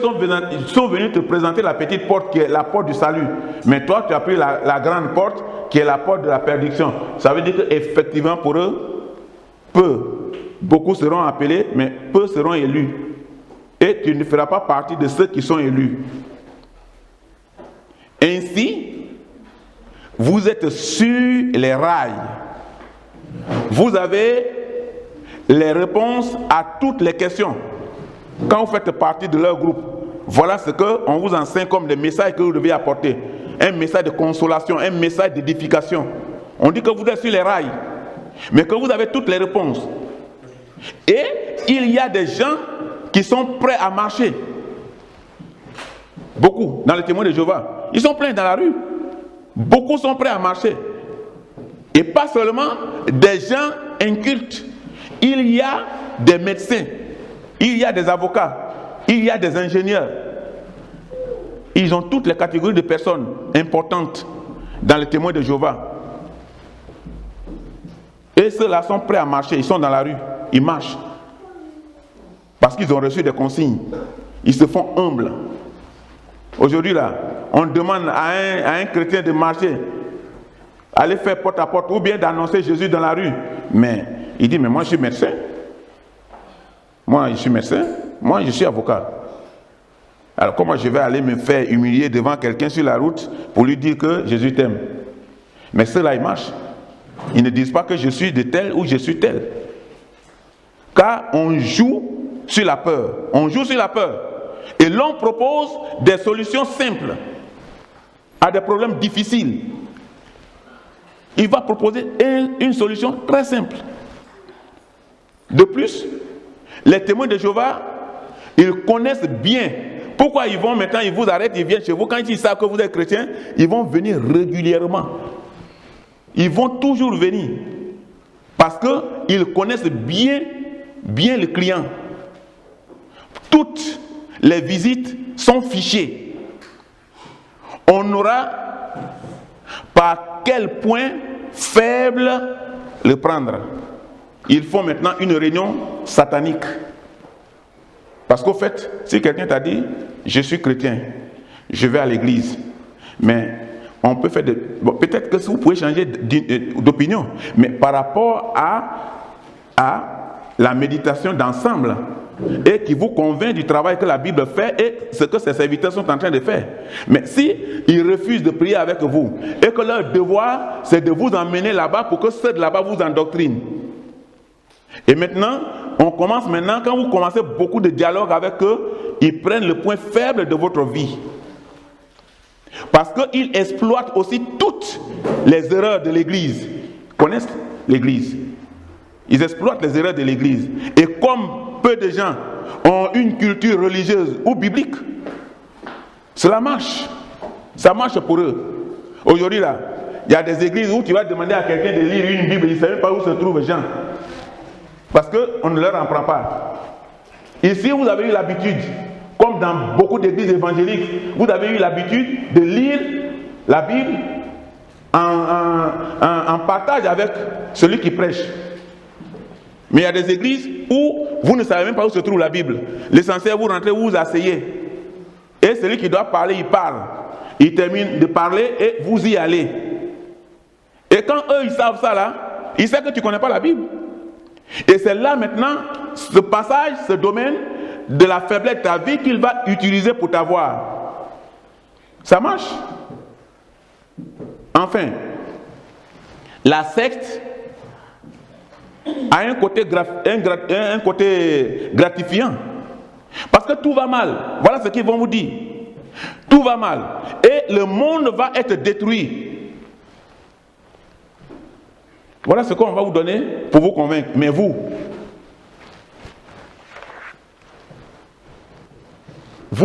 sont venus te présenter la petite porte qui est la porte du salut. Mais toi, tu as pris la grande porte qui est la porte de la perdition. Ça veut dire qu'effectivement, pour eux, beaucoup seront appelés, mais peu seront élus. Et tu ne feras pas partie de ceux qui sont élus. Ainsi, vous êtes sur les rails. Vous avez les réponses à toutes les questions. Quand vous faites partie de leur groupe, voilà ce qu'on vous enseigne comme des messages que vous devez apporter. Un message de consolation, un message d'édification. On dit que vous êtes sur les rails, mais que vous avez toutes les réponses. Et il y a des gens qui sont prêts à marcher. Beaucoup, dans les témoins de Jéhovah. Ils sont pleins dans la rue. Beaucoup sont prêts à marcher. Et pas seulement des gens incultes. Il y a des médecins. Il y a des avocats. Il y a des ingénieurs. Ils ont toutes les catégories de personnes importantes dans les témoins de Jéhovah. Et ceux-là sont prêts à marcher. Ils sont dans la rue. Ils marchent. Parce qu'ils ont reçu des consignes. Ils se font humbles. Aujourd'hui, là, on demande à un chrétien de marcher, aller faire porte à porte, ou bien d'annoncer Jésus dans la rue. Mais il dit, mais moi je suis médecin. Moi je suis médecin. Moi je suis avocat. Alors comment je vais aller me faire humilier devant quelqu'un sur la route pour lui dire que Jésus t'aime? Mais ceux-là, ils marchent. Ils ne disent pas que je suis de tel ou je suis tel. Car on joue sur la peur. On joue sur la peur. Et l'on propose des solutions simples à des problèmes difficiles. Il va proposer une solution très simple. De plus, les témoins de Jéhovah, ils connaissent bien. Pourquoi ils vont maintenant, ils vous arrêtent, ils viennent chez vous. Quand ils savent que vous êtes chrétien, ils vont venir régulièrement. Ils vont toujours venir. Parce qu'ils connaissent bien bien le client. Toutes les visites sont fichées. On aura par quel point faible le prendre. Ils font maintenant une réunion satanique. Parce qu'au fait, si quelqu'un t'a dit, je suis chrétien, je vais à l'église, mais on peut faire bon, peut-être que vous pouvez changer d'opinion, mais par rapport à la méditation d'ensemble, et qui vous convainc du travail que la Bible fait et ce que ses serviteurs sont en train de faire. Mais si ils refusent de prier avec vous et que leur devoir c'est de vous emmener là-bas pour que ceux de là-bas vous endoctrinent. Et maintenant, on commence maintenant, quand vous commencez beaucoup de dialogue avec eux, ils prennent le point faible de votre vie. Parce qu'ils exploitent aussi toutes les erreurs de l'Église. Ils connaissent l'Église. Ils exploitent les erreurs de l'Église. Et comme peu de gens ont une culture religieuse ou biblique, cela marche. Ça marche pour eux. Aujourd'hui, là, il y a des églises où tu vas demander à quelqu'un de lire une Bible, il ne sait même pas où se trouvent Jean. Parce qu'on ne leur en prend pas. Ici, vous avez eu l'habitude, comme dans beaucoup d'églises évangéliques, vous avez eu l'habitude de lire la Bible en partage avec celui qui prêche. Mais il y a des églises où vous ne savez même pas où se trouve la Bible. L'essentiel, vous rentrez, vous vous asseyez. Et celui qui doit parler, il parle. Il termine de parler et vous y allez. Et quand eux, ils savent ça là, ils savent que tu ne connais pas la Bible. Et c'est là maintenant, ce passage, ce domaine de la faiblesse de ta vie qu'il va utiliser pour t'avoir. Ça marche. Enfin, la secte a un côté gratifiant. Parce que tout va mal. Voilà ce qu'ils vont vous dire. Tout va mal. Et le monde va être détruit. Voilà ce qu'on va vous donner pour vous convaincre. Mais vous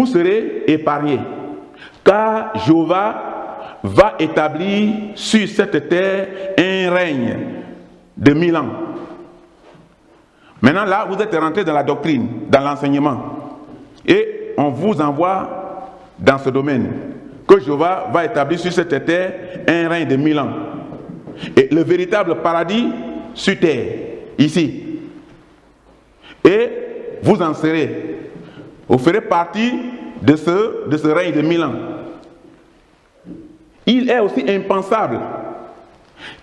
serez épargnés. Car Jéhovah va établir sur cette terre un règne de 1000 ans. Maintenant, là, vous êtes rentrés dans la doctrine, dans l'enseignement. Et on vous envoie dans ce domaine. Que Jéhovah va établir sur cette terre un règne de 1000 ans. Et le véritable paradis sur terre, ici. Et vous en serez. Vous ferez partie de ce règne de 1000 ans. Il est aussi impensable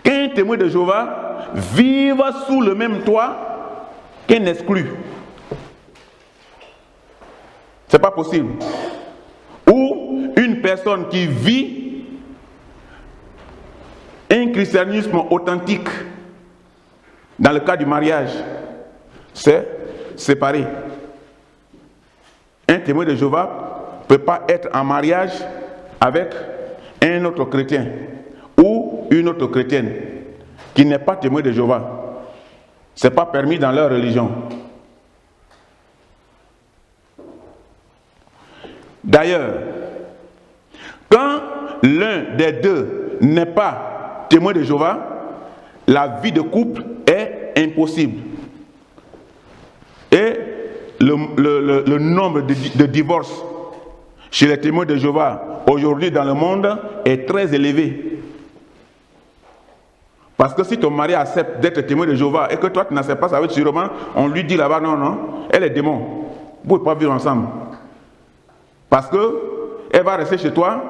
qu'un témoin de Jéhovah vive sous le même toit qu'un exclu. C'est pas possible. Ou une personne qui vit un christianisme authentique, dans le cas du mariage, c'est séparé. Un témoin de Jéhovah ne peut pas être en mariage avec un autre chrétien ou une autre chrétienne qui n'est pas témoin de Jéhovah. Ce n'est pas permis dans leur religion. D'ailleurs, quand l'un des deux n'est pas témoin de Jéhovah, la vie de couple est impossible. Et le nombre de divorces chez les témoins de Jéhovah aujourd'hui dans le monde est très élevé. Parce que si ton mari accepte d'être témoin de Jéhovah et que toi tu n'acceptes pas, ça veut dire sûrement, on lui dit là-bas, non, elle est démon. Vous ne pouvez pas vivre ensemble. Parce qu'elle va rester chez toi,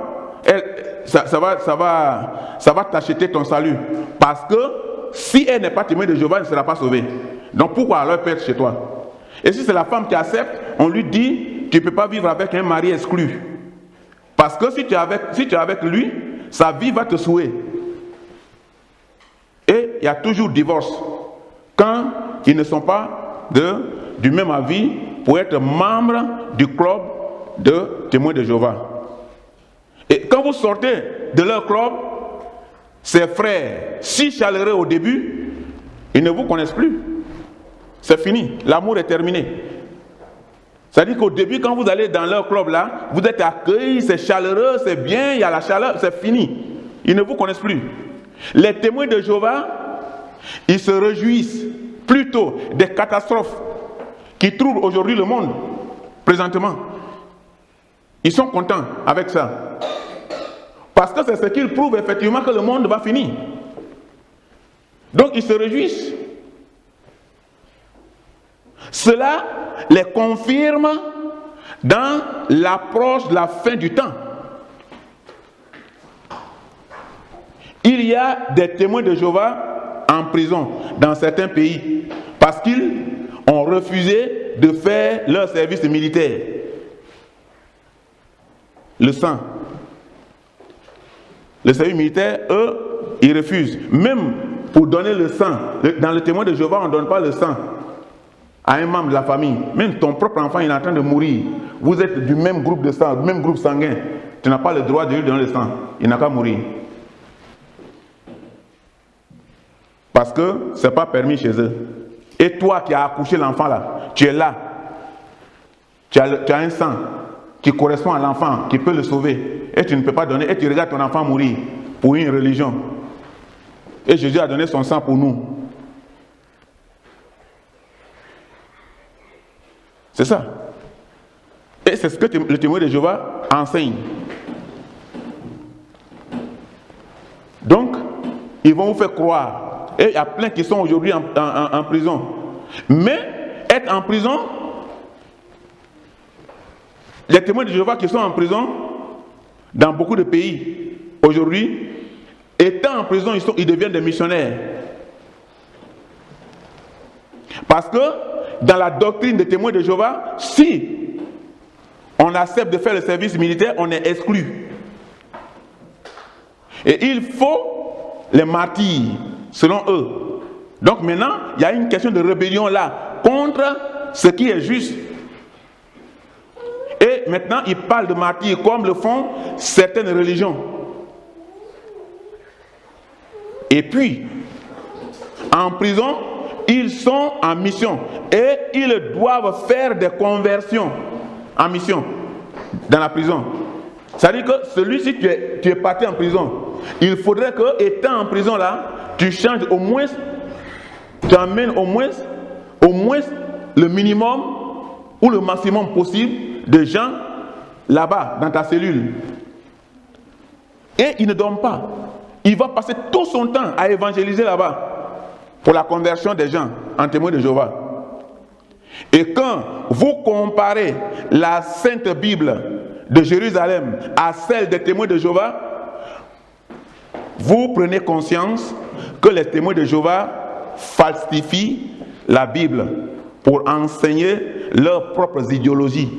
ça va t'acheter ton salut. Parce que si elle n'est pas témoin de Jéhovah, elle ne sera pas sauvée. Donc pourquoi alors elle peut être chez toi? Et si c'est la femme qui accepte, on lui dit, tu ne peux pas vivre avec un mari exclu. Parce que si tu es avec lui, sa vie va te souiller. Et il y a toujours divorce quand ils ne sont pas du même avis pour être membres du club de témoins de Jéhovah. Et quand vous sortez de leur club, ces frères, si chaleureux au début, ils ne vous connaissent plus. C'est fini, l'amour est terminé. C'est-à-dire qu'au début, quand vous allez dans leur club là, vous êtes accueillis, c'est chaleureux, c'est bien, il y a la chaleur, c'est fini. Ils ne vous connaissent plus. Les témoins de Jéhovah, ils se réjouissent plutôt des catastrophes qui troublent aujourd'hui le monde, présentement. Ils sont contents avec ça. Parce que c'est ce qu'ils prouvent effectivement que le monde va finir. Donc ils se réjouissent. Cela les confirme dans l'approche de la fin du temps. Il y a des témoins de Jéhovah en prison dans certains pays parce qu'ils ont refusé de faire leur service militaire. Le sang. Le service militaire, eux, ils refusent. Même pour donner le sang, dans le témoin de Jéhovah, on ne donne pas le sang à un membre de la famille. Même ton propre enfant, il est en train de mourir. Vous êtes du même groupe de sang, du même groupe sanguin. Tu n'as pas le droit de lui donner le sang. Il n'a qu'à mourir. Parce que ce n'est pas permis chez eux. Et toi qui as accouché l'enfant là, tu es là. Tu as un sang qui correspond à l'enfant, qui peut le sauver. Et tu ne peux pas donner, et tu regardes ton enfant mourir pour une religion. Et Jésus a donné son sang pour nous. C'est ça. Et c'est ce que le témoin de Jéhovah enseigne. Donc, ils vont vous faire croire. Et il y a plein qui sont aujourd'hui en prison. Mais être en prison, les témoins de Jéhovah qui sont en prison dans beaucoup de pays aujourd'hui, étant en prison, ils deviennent des missionnaires. Parce que dans la doctrine des témoins de Jéhovah, si on accepte de faire le service militaire, on est exclu. Et il faut les martyrs, selon eux. Donc maintenant, il y a une question de rébellion là, contre ce qui est juste. Et maintenant, ils parlent de martyrs comme le font certaines religions. Et puis, en prison, ils sont en mission. Et ils doivent faire des conversions en mission, dans la prison. C'est-à-dire que celui-ci, tu es parti en prison. Il faudrait que, étant en prison là, tu changes au moins, tu amènes au moins le minimum ou le maximum possible de gens là-bas, dans ta cellule. Et il ne dorme pas. Il va passer tout son temps à évangéliser là-bas pour la conversion des gens en témoins de Jéhovah. Et quand vous comparez la Sainte Bible de Jérusalem à celle des témoins de Jéhovah, vous prenez conscience que les témoins de Jéhovah falsifient la Bible pour enseigner leurs propres idéologies.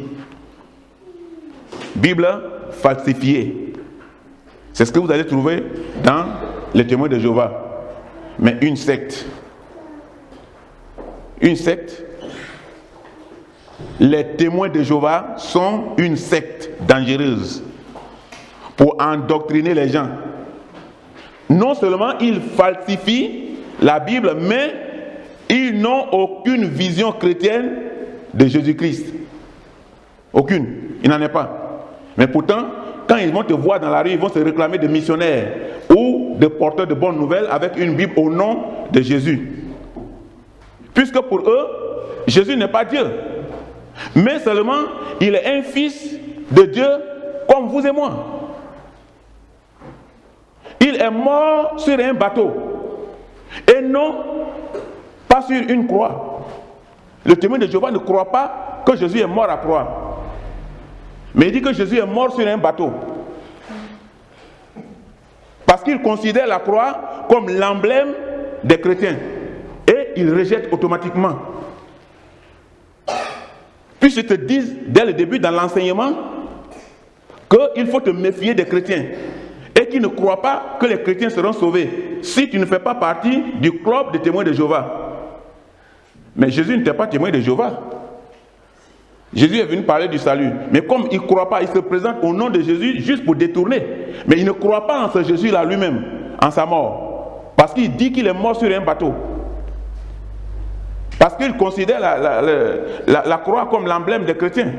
Bible falsifiée. C'est ce que vous allez trouver dans les témoins de Jéhovah. Mais une secte. Une secte. Les témoins de Jéhovah sont une secte dangereuse pour endoctriner les gens. Non seulement ils falsifient la Bible, mais ils n'ont aucune vision chrétienne de Jésus-Christ. Aucune. Il n'en est pas. Mais pourtant, quand ils vont te voir dans la rue, ils vont se réclamer de missionnaires ou de porteurs de bonnes nouvelles avec une Bible au nom de Jésus. Puisque pour eux, Jésus n'est pas Dieu. Mais seulement, il est un fils de Dieu comme vous et moi. Il est mort sur un bateau et non pas sur une croix. Le témoin de Jéhovah ne croit pas que Jésus est mort à croix. Mais il dit que Jésus est mort sur un bateau. Parce qu'il considère la croix comme l'emblème des chrétiens. Et il rejette automatiquement. Puis ils te disent dès le début dans l'enseignement qu'il faut te méfier des chrétiens. Et qu'ils ne croient pas que les chrétiens seront sauvés si tu ne fais pas partie du club des témoins de Jéhovah. Mais Jésus n'était pas témoin de Jéhovah. Jésus est venu parler du salut. Mais comme il ne croit pas, il se présente au nom de Jésus juste pour détourner. Mais il ne croit pas en ce Jésus-là lui-même, en sa mort. Parce qu'il dit qu'il est mort sur un bateau. Parce qu'il considère la croix comme l'emblème des chrétiens.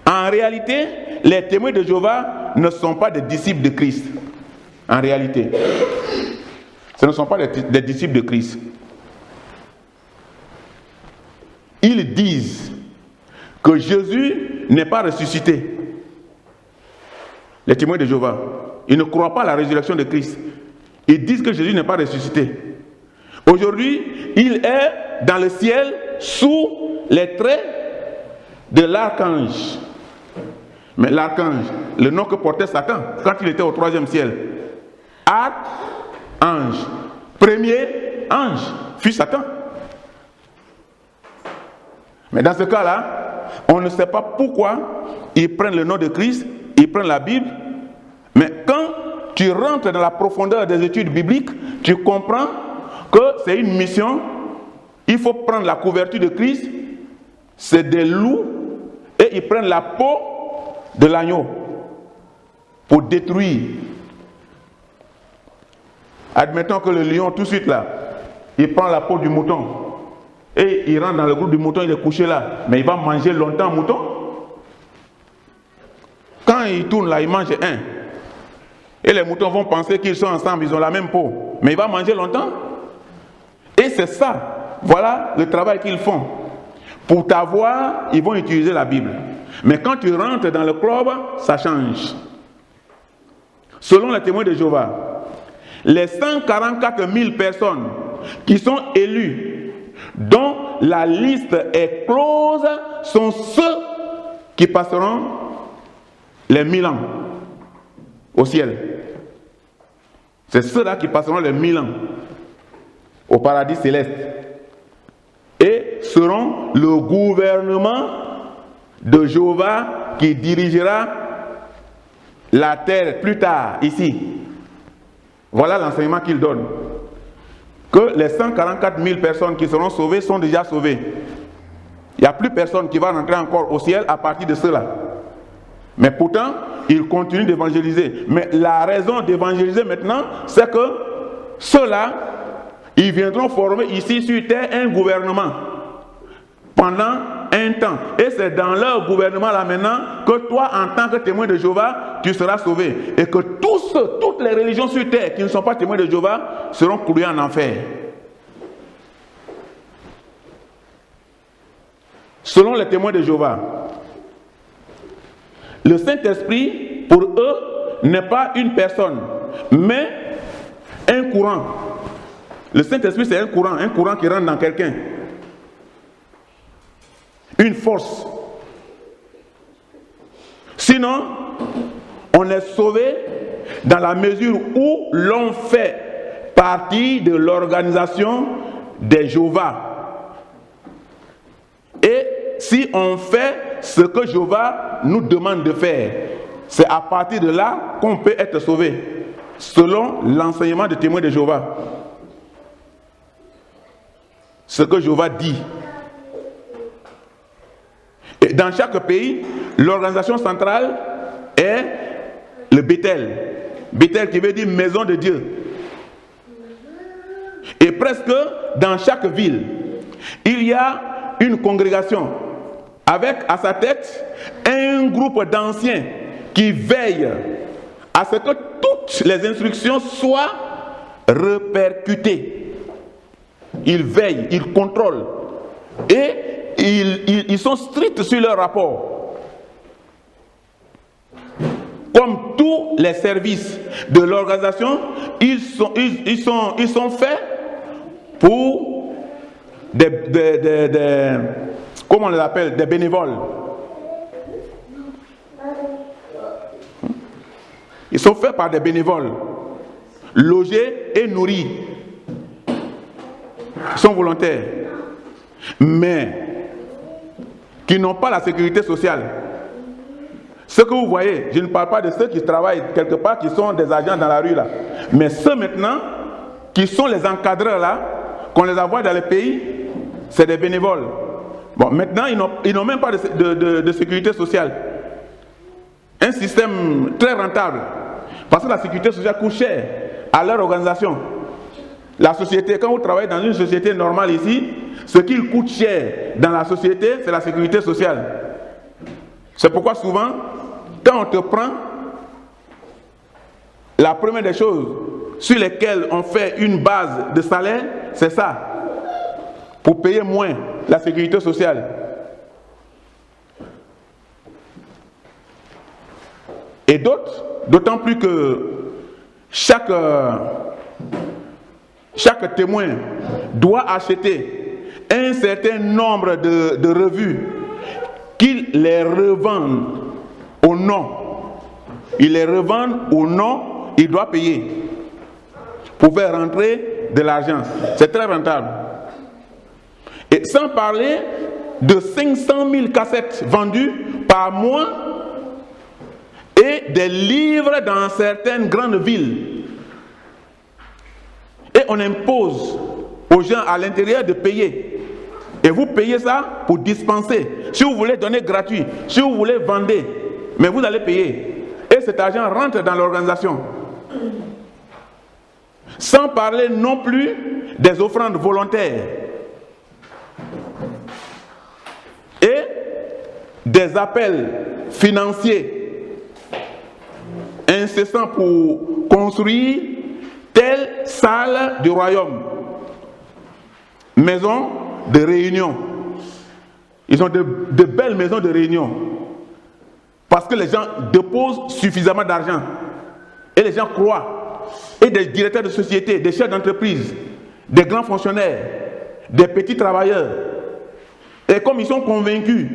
En réalité, les témoins de Jéhovah ne sont pas des disciples de Christ. En réalité. Ce ne sont pas des disciples de Christ. ils disent que Jésus n'est pas ressuscité. Les témoins de Jéhovah, ils ne croient pas à la résurrection de Christ. Ils disent que Jésus n'est pas ressuscité. Aujourd'hui, il est dans le ciel sous les traits de l'archange. Mais l'archange, le nom que portait Satan quand il était au 3e ciel. Archange. Premier ange fut Satan. Mais dans ce cas-là, on ne sait pas pourquoi ils prennent le nom de Christ, ils prennent la Bible. Mais quand tu rentres dans la profondeur des études bibliques, tu comprends que c'est une mission. Il faut prendre la couverture de Christ, c'est des loups, et ils prennent la peau de l'agneau pour détruire. Admettons que le lion, tout de suite là, il prend la peau du mouton et il rentre dans le groupe du mouton, il est couché là, mais il va manger longtemps mouton. Quand il tourne là, il mange un. Et les moutons vont penser qu'ils sont ensemble, ils ont la même peau, mais il va manger longtemps. Et c'est ça, voilà le travail qu'ils font. Pour t'avoir, ils vont utiliser la Bible. Mais quand tu rentres dans le club, ça change. Selon les témoins de Jéhovah, les 144 000 personnes qui sont élues, dont la liste est close, sont ceux qui passeront les 1000 ans au ciel. C'est ceux-là qui passeront les 1000 ans au paradis céleste et seront le gouvernement de Jéhovah qui dirigera la terre plus tard ici. Voilà l'enseignement qu'il donne. Que les 144 000 personnes qui seront sauvées sont déjà sauvées. Il n'y a plus personne qui va rentrer encore au ciel à partir de cela. Mais pourtant, il continue d'évangéliser. Mais la raison d'évangéliser maintenant, c'est que ceux-là, ils viendront former ici sur terre un gouvernement pendant un temps. Et c'est dans leur gouvernement là maintenant que toi, en tant que témoin de Jéhovah, tu seras sauvé. Et que toutes les religions sur terre qui ne sont pas témoins de Jéhovah seront cloués en enfer. Selon les témoins de Jéhovah, le Saint-Esprit, pour eux, n'est pas une personne, mais un courant. Le Saint-Esprit, c'est un courant qui rentre dans quelqu'un. Une force. Sinon, on est sauvé dans la mesure où l'on fait partie de l'organisation des Jéhovah. Et si on fait ce que Jéhovah nous demande de faire, c'est à partir de là qu'on peut être sauvé, selon l'enseignement des témoins de Jéhovah. Ce que Jéhovah dit. Et dans chaque pays, l'organisation centrale est le Bethel. Bethel qui veut dire maison de Dieu. Et presque dans chaque ville, il y a une congrégation avec à sa tête un groupe d'anciens qui veillent à ce que toutes les instructions soient répercutées. Ils veillent, ils contrôlent et ils sont stricts sur leur rapport. Comme tous les services de l'organisation, ils sont faits pour comment on les appelle, des bénévoles. Ils sont faits par des bénévoles, logés et nourris. Ils sont volontaires, mais qui n'ont pas la sécurité sociale. Ce que vous voyez, je ne parle pas de ceux qui travaillent quelque part, qui sont des agents dans la rue là, mais ceux maintenant qui sont les encadreurs là, qu'on les envoie dans les pays, c'est des bénévoles. Bon, maintenant ils n'ont même pas de sécurité sociale. Un système très rentable, parce que la sécurité sociale coûte cher à leur organisation. La société, quand vous travaillez dans une société normale ici, ce qui coûte cher dans la société, c'est la sécurité sociale. C'est pourquoi souvent, quand on te prend, la première des choses sur lesquelles on fait une base de salaire, c'est ça. pour payer moins la sécurité sociale. Et d'autres, d'autant plus que chaque témoin doit acheter un certain nombre de revues qu'il les revende au nom. Il les revend au nom, il doit payer pour faire rentrer de l'argent. C'est très rentable. Et sans parler de 500 000 cassettes vendues par mois et des livres dans certaines grandes villes. Et on impose aux gens à l'intérieur de payer. Et vous payez ça pour dispenser. Si vous voulez donner gratuit, si vous voulez vendre, mais vous allez payer. Et cet argent rentre dans l'organisation. Sans parler non plus des offrandes volontaires. Et des appels financiers incessants pour construire telle salle du royaume. Maison de réunion. Ils ont de belles maisons de réunion. Parce que les gens déposent suffisamment d'argent. Et les gens croient. Et des directeurs de société, des chefs d'entreprise, des grands fonctionnaires, des petits travailleurs. Et comme ils sont convaincus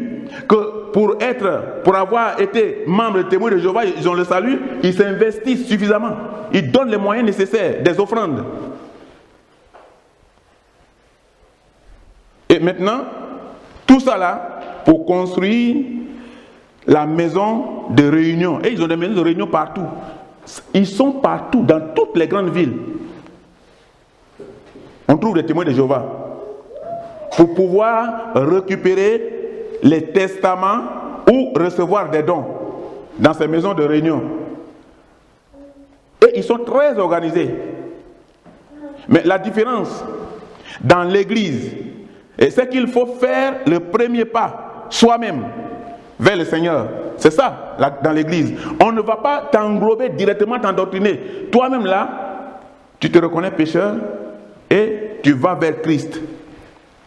que pour avoir été membre de témoins de Jéhovah, ils ont le salut, ils s'investissent suffisamment. Ils donnent les moyens nécessaires, des offrandes. Et maintenant, tout ça là, pour construire la maison de réunion. Et ils ont des maisons de réunion partout. Ils sont partout, dans toutes les grandes villes. On trouve des témoins de Jéhovah. Pour pouvoir récupérer les testaments ou recevoir des dons dans ces maisons de réunion. Et ils sont très organisés. Mais la différence dans l'église, c'est qu'il faut faire le premier pas soi-même vers le Seigneur. C'est ça, dans l'église. On ne va pas t'englober directement, t'endoctriner. Toi-même là, tu te reconnais pécheur et tu vas vers Christ.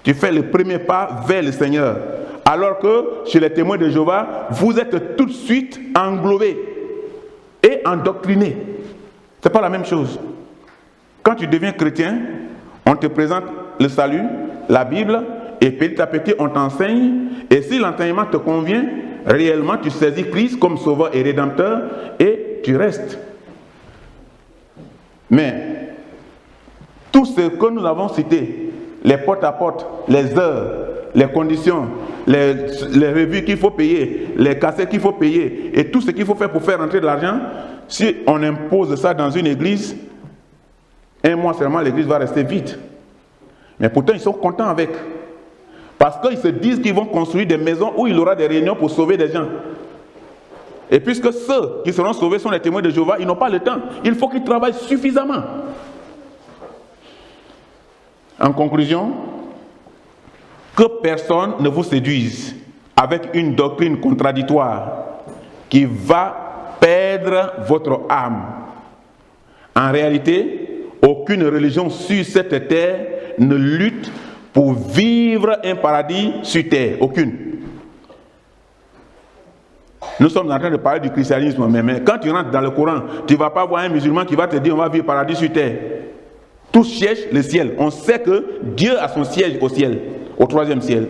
Tu fais le premier pas vers le Seigneur. Alors que chez les témoins de Jéhovah, vous êtes tout de suite englobés et endoctrinés. Ce n'est pas la même chose. Quand tu deviens chrétien, on te présente le salut, la Bible, et petit à petit on t'enseigne. Et si l'enseignement te convient, réellement tu saisis Christ comme sauveur et rédempteur et tu restes. Mais tout ce que nous avons cité, les porte-à-porte, les heures, les conditions, les revues qu'il faut payer, les cassettes qu'il faut payer et tout ce qu'il faut faire pour faire rentrer de l'argent, si on impose ça dans une église, un mois seulement l'église va rester vide. Mais pourtant ils sont contents avec. Parce qu'ils se disent qu'ils vont construire des maisons où il y aura des réunions pour sauver des gens. Et puisque ceux qui seront sauvés sont les témoins de Jéhovah, ils n'ont pas le temps. Il faut qu'ils travaillent suffisamment. En conclusion, que personne ne vous séduise avec une doctrine contradictoire qui va perdre votre âme. En réalité, aucune religion sur cette terre ne lutte pour vivre un paradis sur terre. Aucune. Nous sommes en train de parler du christianisme, mais quand tu rentres dans le Coran, tu ne vas pas voir un musulman qui va te dire on va vivre paradis sur terre. Tous cherchent le ciel. On sait que Dieu a son siège au ciel, au 3e ciel.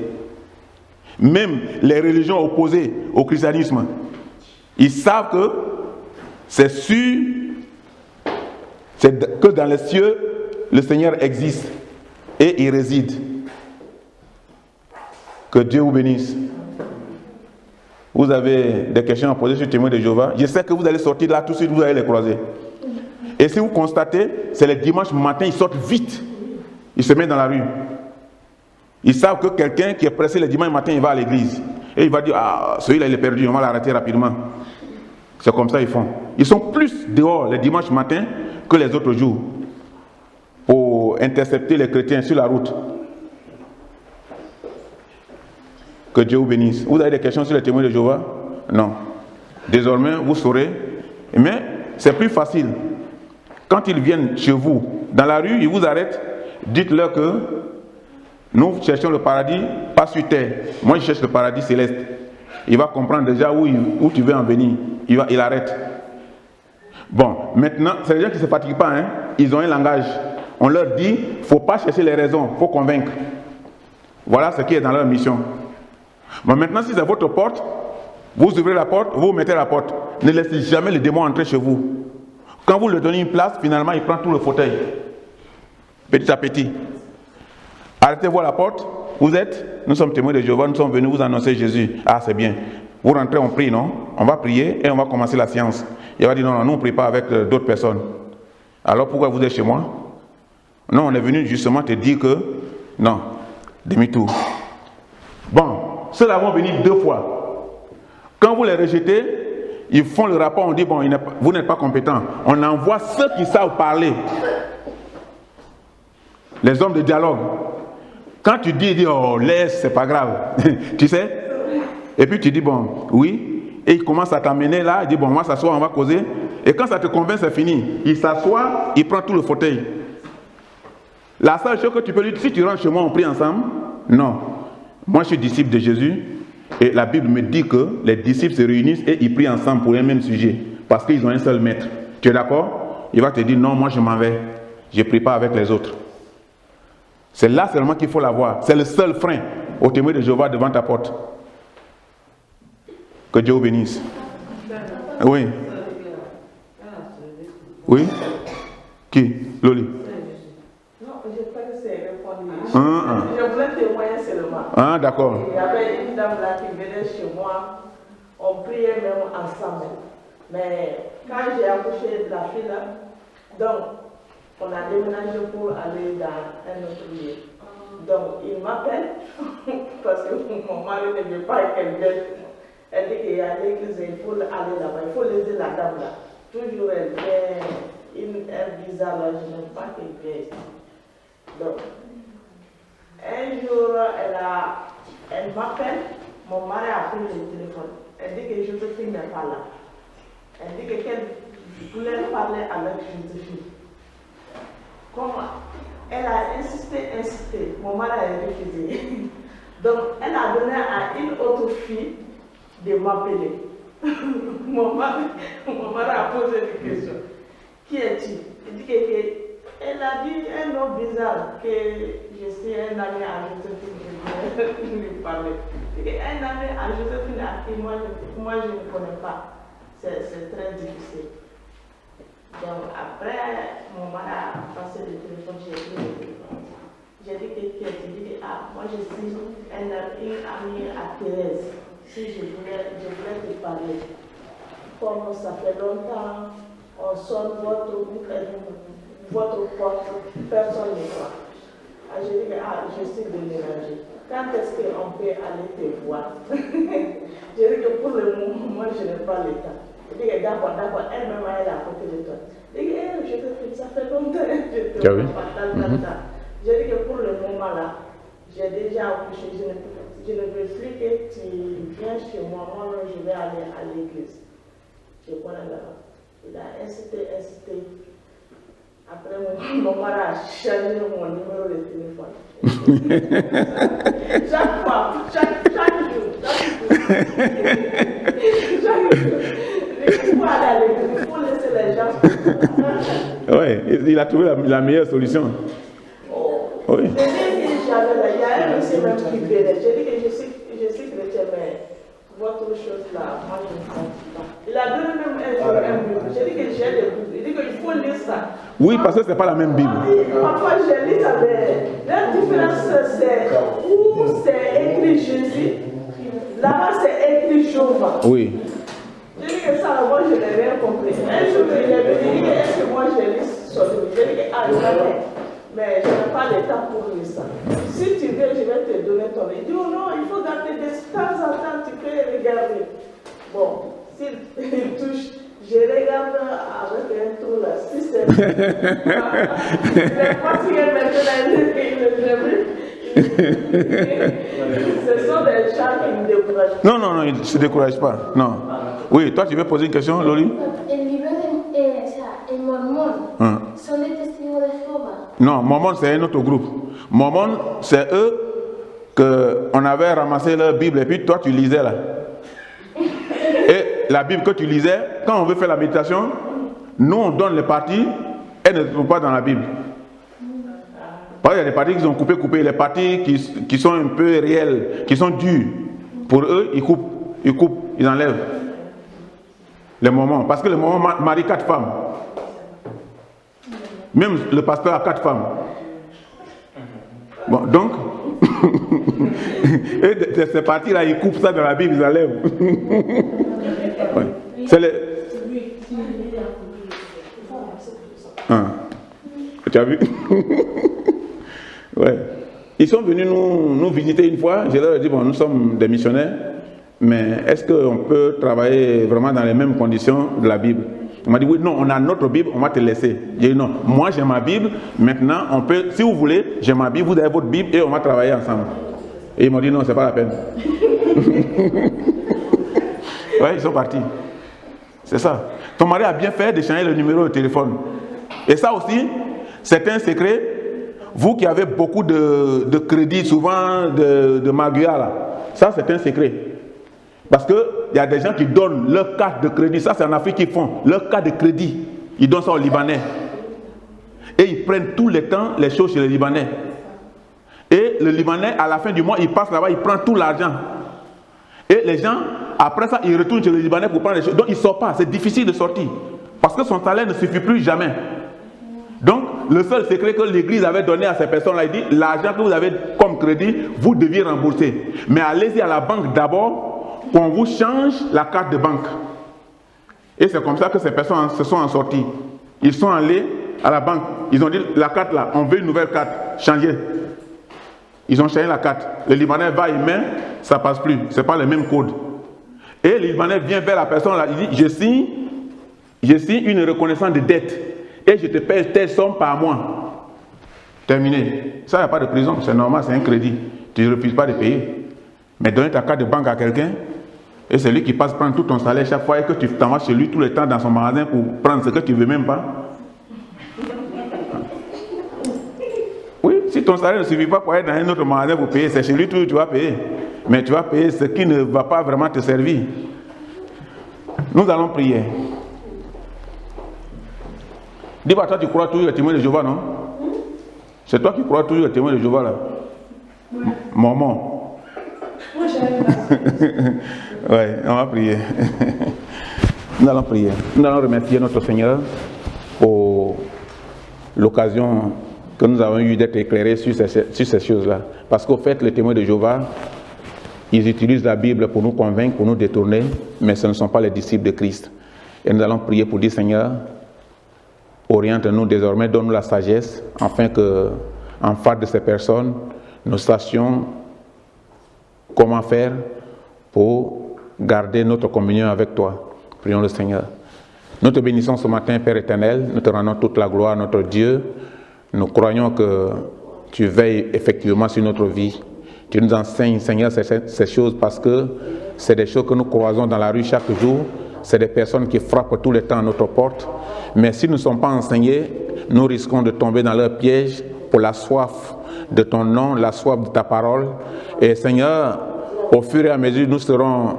Même les religions opposées au christianisme, ils savent que c'est sûr que dans les cieux, le Seigneur existe et il réside. Que Dieu vous bénisse. Vous avez des questions à poser sur le témoin de Jéhovah. Je sais que vous allez sortir là tout de suite, vous allez les croiser. Et si vous constatez, c'est les dimanches matin, ils sortent vite. Ils se mettent dans la rue. Ils savent que quelqu'un qui est pressé le dimanche matin, il va à l'église. Et il va dire, ah, celui-là il est perdu, on va l'arrêter rapidement. C'est comme ça qu'ils font. Ils sont plus dehors les dimanches matin que les autres jours pour intercepter les chrétiens sur la route. Que Dieu vous bénisse. Vous avez des questions sur les témoins de Jéhovah? Non. Désormais, vous saurez. Mais c'est plus facile. Quand ils viennent chez vous, dans la rue, ils vous arrêtent. Dites-leur que Nous cherchons le paradis, pas sur terre. Moi, je cherche le paradis céleste. Il va comprendre déjà où tu veux en venir. Il arrête. Bon, maintenant, c'est les gens qui ne se fatiguent pas. Hein? Ils ont un langage. On leur dit, il ne faut pas chercher les raisons, il faut convaincre. Voilà ce qui est dans leur mission. Bon, maintenant, si c'est votre porte, vous ouvrez la porte, vous mettez la porte. Ne laissez jamais le démon entrer chez vous. Quand vous lui donnez une place, finalement, il prend tout le fauteuil. Petit à petit. Arrêtez voir la porte. Nous sommes témoins de Jéhovah, nous sommes venus vous annoncer Jésus. Ah, c'est bien. Vous rentrez, on prie, non? On va prier et on va commencer la séance. Il va dire, non, nous on ne prie pas avec d'autres personnes. Alors pourquoi vous êtes chez moi? Non, on est venu justement te dire que, non, demi-tour. Bon, ceux-là vont venir 2 fois. Quand vous les rejetez, ils font le rapport, on dit, bon, vous n'êtes pas compétent. On envoie ceux qui savent parler. Les hommes de dialogue. Quand tu dis, oh, laisse, c'est pas grave. Tu sais? Et puis tu dis, bon, oui. Et il commence à t'amener là, il dit, bon, on va s'asseoir, on va causer. Et quand ça te convainc, c'est fini. Il s'assoit, il prend tout le fauteuil. La seule chose que tu peux lui dire, si tu rentres chez moi, on prie ensemble. Non. Moi, je suis disciple de Jésus. Et la Bible me dit que les disciples se réunissent et ils prient ensemble pour un même sujet. Parce qu'ils ont un seul maître. Tu es d'accord? Il va te dire, non, moi je m'en vais. Je ne prie pas avec les autres. C'est là seulement qu'il faut l'avoir. C'est le seul frein au témoin de Jéhovah devant ta porte. Que Dieu vous bénisse. Oui. Oui. Qui? Loli. Non, je crois que c'est répondu. Je voulais témoigner seulement. Ah, d'accord. Il y avait une dame là qui venait chez moi. On priait même ensemble. Mais quand j'ai accouché de la fille là, donc on a déménagé pour aller dans un autre lieu. Donc il m'appelle parce que mon mari ne veut pas qu'elle vienne. Elle dit qu'il y a l'église, il faut aller là-bas, il faut laisser la dame là. Toujours elle vient, un bizarre là, je n'aime pas qu'elle vienne. Donc, un jour, elle m'appelle, mon mari a pris le téléphone. Elle dit que Joséphine n'est pas là. Elle dit qu'elle voulait parler avec Joséphine. Comment? Elle a insisté. Mon mari a refusé. Donc, elle a donné à une autre fille de m'appeler. Mon mari a posé une question. Qui es-tu? Il dit qu'elle a dit un nom bizarre, que je suis un ami à Joséphine, je vais lui parler. Un ami à Joséphine à qui moi je ne connais pas. C'est très difficile. Donc après, mon mari a passé le téléphone, j'ai pris le téléphone. J'ai dit que moi je suis une amie à Thérèse. Si je voulais te parler. Comme ça fait longtemps, on sonne votre porte, personne ne voit. J'ai dit que je suis déménagée. Quand est-ce qu'on peut aller te voir? J'ai dit que pour le moment, je n'ai pas le temps. Je dis que d'accord, elle-même elle est à côté de toi. Je dis que ça fait longtemps que je te vois pas. J'ai dit que pour le moment là, j'ai déjà accouché, je ne veux plus que tu viennes chez moi, moi je vais aller à l'église. Je connais là-bas. Il a insisté. Après, mon mari a changé mon numéro de téléphone. Chaque fois, chaque jour. Il faut aller à l'église, il faut laisser les gens. Oui, il a trouvé la meilleure solution. Oui. Il y a un monsieur même qui venait. J'ai dit que je suis chrétien, mais votre chose là, moi je ne comprends pas. Il a donné même un jour un Bible. J'ai dit que j'ai des Bibles. Il dit qu'il faut lire ça. Oui, parce que ce n'est pas la même Bible. Parfois je lis ça, mais la différence c'est où c'est écrit Jésus, là-bas c'est écrit Jéhovah. Oui. J'ai dit que ça, moi je n'ai rien compris. Un jour il est venu, il dit est-ce que moi je lis son livre? J'ai dit que jamais. Mais je n'ai pas le temps pour lire ça. Si tu veux, je vais te donner ton livre. Il dit, oh non, il faut garder de temps en temps, tu peux regarder. Bon, s'il touche, je regarde avec un trou là. Si c'est. Il est fatigué maintenant, il est ce sont des gens qui me découragent. Non, il ne se décourage pas. Non. Oui, toi tu veux poser une question, Loli? El Mormón son des testigos de Jéhovah. Non, Mormon c'est un autre groupe. Mormon c'est eux, qu'on avait ramassé leur Bible et puis toi tu lisais là. Et la Bible que tu lisais, quand on veut faire la méditation, nous on donne les parties, elles ne se trouvent pas dans la Bible. Parce qu'il y a des parties qui sont coupées, les parties qui sont un peu réelles, qui sont dures. Pour eux, ils coupent, ils enlèvent les moments. Parce que le moment marie 4 femmes. Même le pasteur a 4 femmes. Bon, donc, et ces parties-là, ils coupent ça dans la Bible, ils enlèvent. Ouais. C'est les... Tu as vu? Ouais. Ils sont venus nous visiter une fois. Je leur ai dit, bon, nous sommes des missionnaires, mais est-ce qu'on peut travailler vraiment dans les mêmes conditions de la Bible? On m'a dit, oui, non, on a notre Bible, on va te laisser. J'ai dit, non, moi j'ai ma Bible, maintenant on peut, si vous voulez, j'ai ma Bible, vous avez votre Bible et on va travailler ensemble. Et ils m'ont dit, non, c'est pas la peine. Ouais, ils sont partis. C'est ça. Ton mari a bien fait de changer le numéro de téléphone. Et ça aussi, c'est un secret. Vous qui avez beaucoup de crédits, souvent de Maguia, là, ça c'est un secret. Parce qu'il y a des gens qui donnent leur carte de crédit, ça c'est en Afrique qu'ils font, leur carte de crédit, ils donnent ça aux Libanais. Et ils prennent tout le temps les choses chez les Libanais. Et le Libanais, à la fin du mois, il passe là-bas, il prend tout l'argent. Et les gens, après ça, ils retournent chez le Libanais pour prendre les choses. Donc ils ne sortent pas, c'est difficile de sortir. Parce que son salaire ne suffit plus jamais. Donc, le seul secret que l'Église avait donné à ces personnes-là, il dit, l'argent que vous avez comme crédit, vous deviez rembourser. Mais allez-y à la banque d'abord, qu'on vous change la carte de banque. Et c'est comme ça que ces personnes se sont en sorties. Ils sont allés à la banque, ils ont dit, la carte là, on veut une nouvelle carte, changez. Ils ont changé la carte. Le Libanais va, il met, ça passe plus, c'est pas le même code. Et le Libanais vient vers la personne là, il dit, je signe une reconnaissance de dette. Et je te paye telle somme par mois. Terminé. Ça, il n'y a pas de prison, c'est normal, c'est un crédit. Tu ne refuses pas de payer. Mais donner ta carte de banque à quelqu'un, et c'est lui qui passe prendre tout ton salaire chaque fois et que tu t'en vas chez lui tout le temps dans son magasin pour prendre ce que tu ne veux même pas. Oui, si ton salaire ne suffit pas pour aller dans un autre magasin pour payer, c'est chez lui que tu vas payer. Mais tu vas payer ce qui ne va pas vraiment te servir. Nous allons prier. Dis-moi, toi tu crois toujours au témoin de Jéhovah, non? C'est toi qui crois toujours au témoin de Jéhovah là? Oui. Mormon. Moi ouais, on va prier. Nous allons prier. Nous allons remercier notre Seigneur pour l'occasion que nous avons eue d'être éclairés sur ces choses-là. Parce qu'au fait, les témoins de Jéhovah, ils utilisent la Bible pour nous convaincre, pour nous détourner, mais ce ne sont pas les disciples de Christ. Et nous allons prier pour dire, Seigneur, oriente-nous désormais, donne-nous la sagesse, afin que, en face de ces personnes, nous sachions comment faire pour garder notre communion avec toi. Prions le Seigneur. Nous te bénissons ce matin, Père éternel, nous te rendons toute la gloire, notre Dieu. Nous croyons que tu veilles effectivement sur notre vie. Tu nous enseignes, Seigneur, ces choses parce que c'est des choses que nous croisons dans la rue chaque jour. C'est des personnes qui frappent tout le temps à notre porte. Mais si nous ne sommes pas enseignés, nous risquons de tomber dans leur piège pour la soif de ton nom, la soif de ta parole. Et Seigneur, au fur et à mesure, nous serons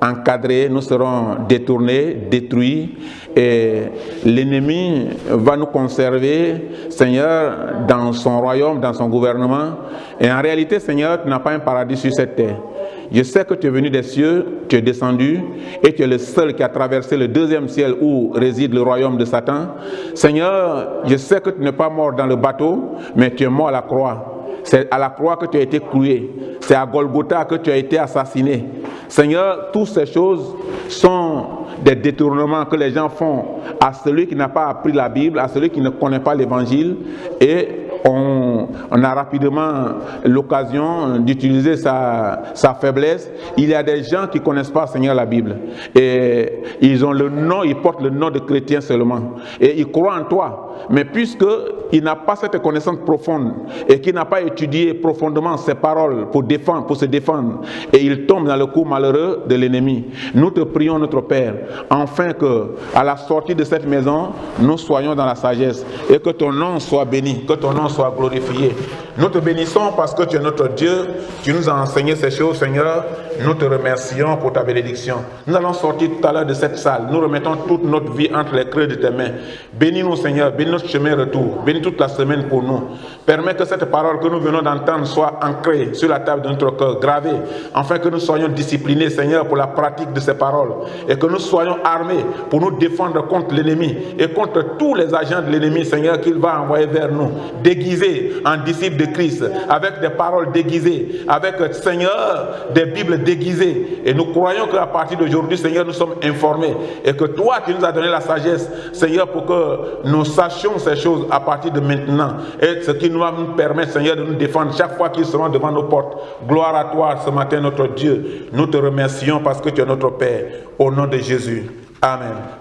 encadrés, nous serons détournés, détruits. Et l'ennemi va nous conserver, Seigneur, dans son royaume, dans son gouvernement. Et en réalité, Seigneur, tu n'as pas un paradis sur cette terre. Je sais que tu es venu des cieux, tu es descendu et tu es le seul qui a traversé le deuxième ciel où réside le royaume de Satan. Seigneur, je sais que tu n'es pas mort dans le bateau, mais tu es mort à la croix. C'est à la croix que tu as été cloué. C'est à Golgotha que tu as été assassiné. Seigneur, toutes ces choses sont des détournements que les gens font à celui qui n'a pas appris la Bible, à celui qui ne connaît pas l'Évangile. Et on a rapidement l'occasion d'utiliser sa faiblesse. Il y a des gens qui ne connaissent pas, Seigneur, la Bible. Et ils ont le nom, ils portent le nom de chrétien seulement. Et ils croient en toi. Mais puisqu'il n'a pas cette connaissance profonde et qu'il n'a pas étudié profondément ces paroles pour se défendre, et il tombe dans le coup malheureux de l'ennemi. Nous te prions, notre Père, afin que, à la sortie de cette maison, nous soyons dans la sagesse et que ton nom soit béni, que ton nom soit glorifié. Nous te bénissons parce que tu es notre Dieu. Tu nous as enseigné ces choses, Seigneur. Nous te remercions pour ta bénédiction. Nous allons sortir tout à l'heure de cette salle. Nous remettons toute notre vie entre les creux de tes mains. Bénis-nous, Seigneur. Bénis notre chemin retour. Bénis toute la semaine pour nous. Permets que cette parole que nous venons d'entendre soit ancrée sur la table de notre cœur, gravée, afin que nous soyons disciplinés, Seigneur, pour la pratique de ces paroles. Et que nous soyons armés pour nous défendre contre l'ennemi et contre tous les agents de l'ennemi, Seigneur, qu'il va envoyer vers nous, déguisés en disciples de Christ, avec des paroles déguisées, avec, Seigneur, des Bibles déguisées. Et nous croyons qu'à partir d'aujourd'hui, Seigneur, nous sommes informés et que toi, tu nous as donné la sagesse, Seigneur, pour que nous sachions ces choses à partir de maintenant. Et ce qui nous va nous permettre, Seigneur, de nous défendre chaque fois qu'ils seront devant nos portes. Gloire à toi ce matin, notre Dieu. Nous te remercions parce que tu es notre Père. Au nom de Jésus. Amen.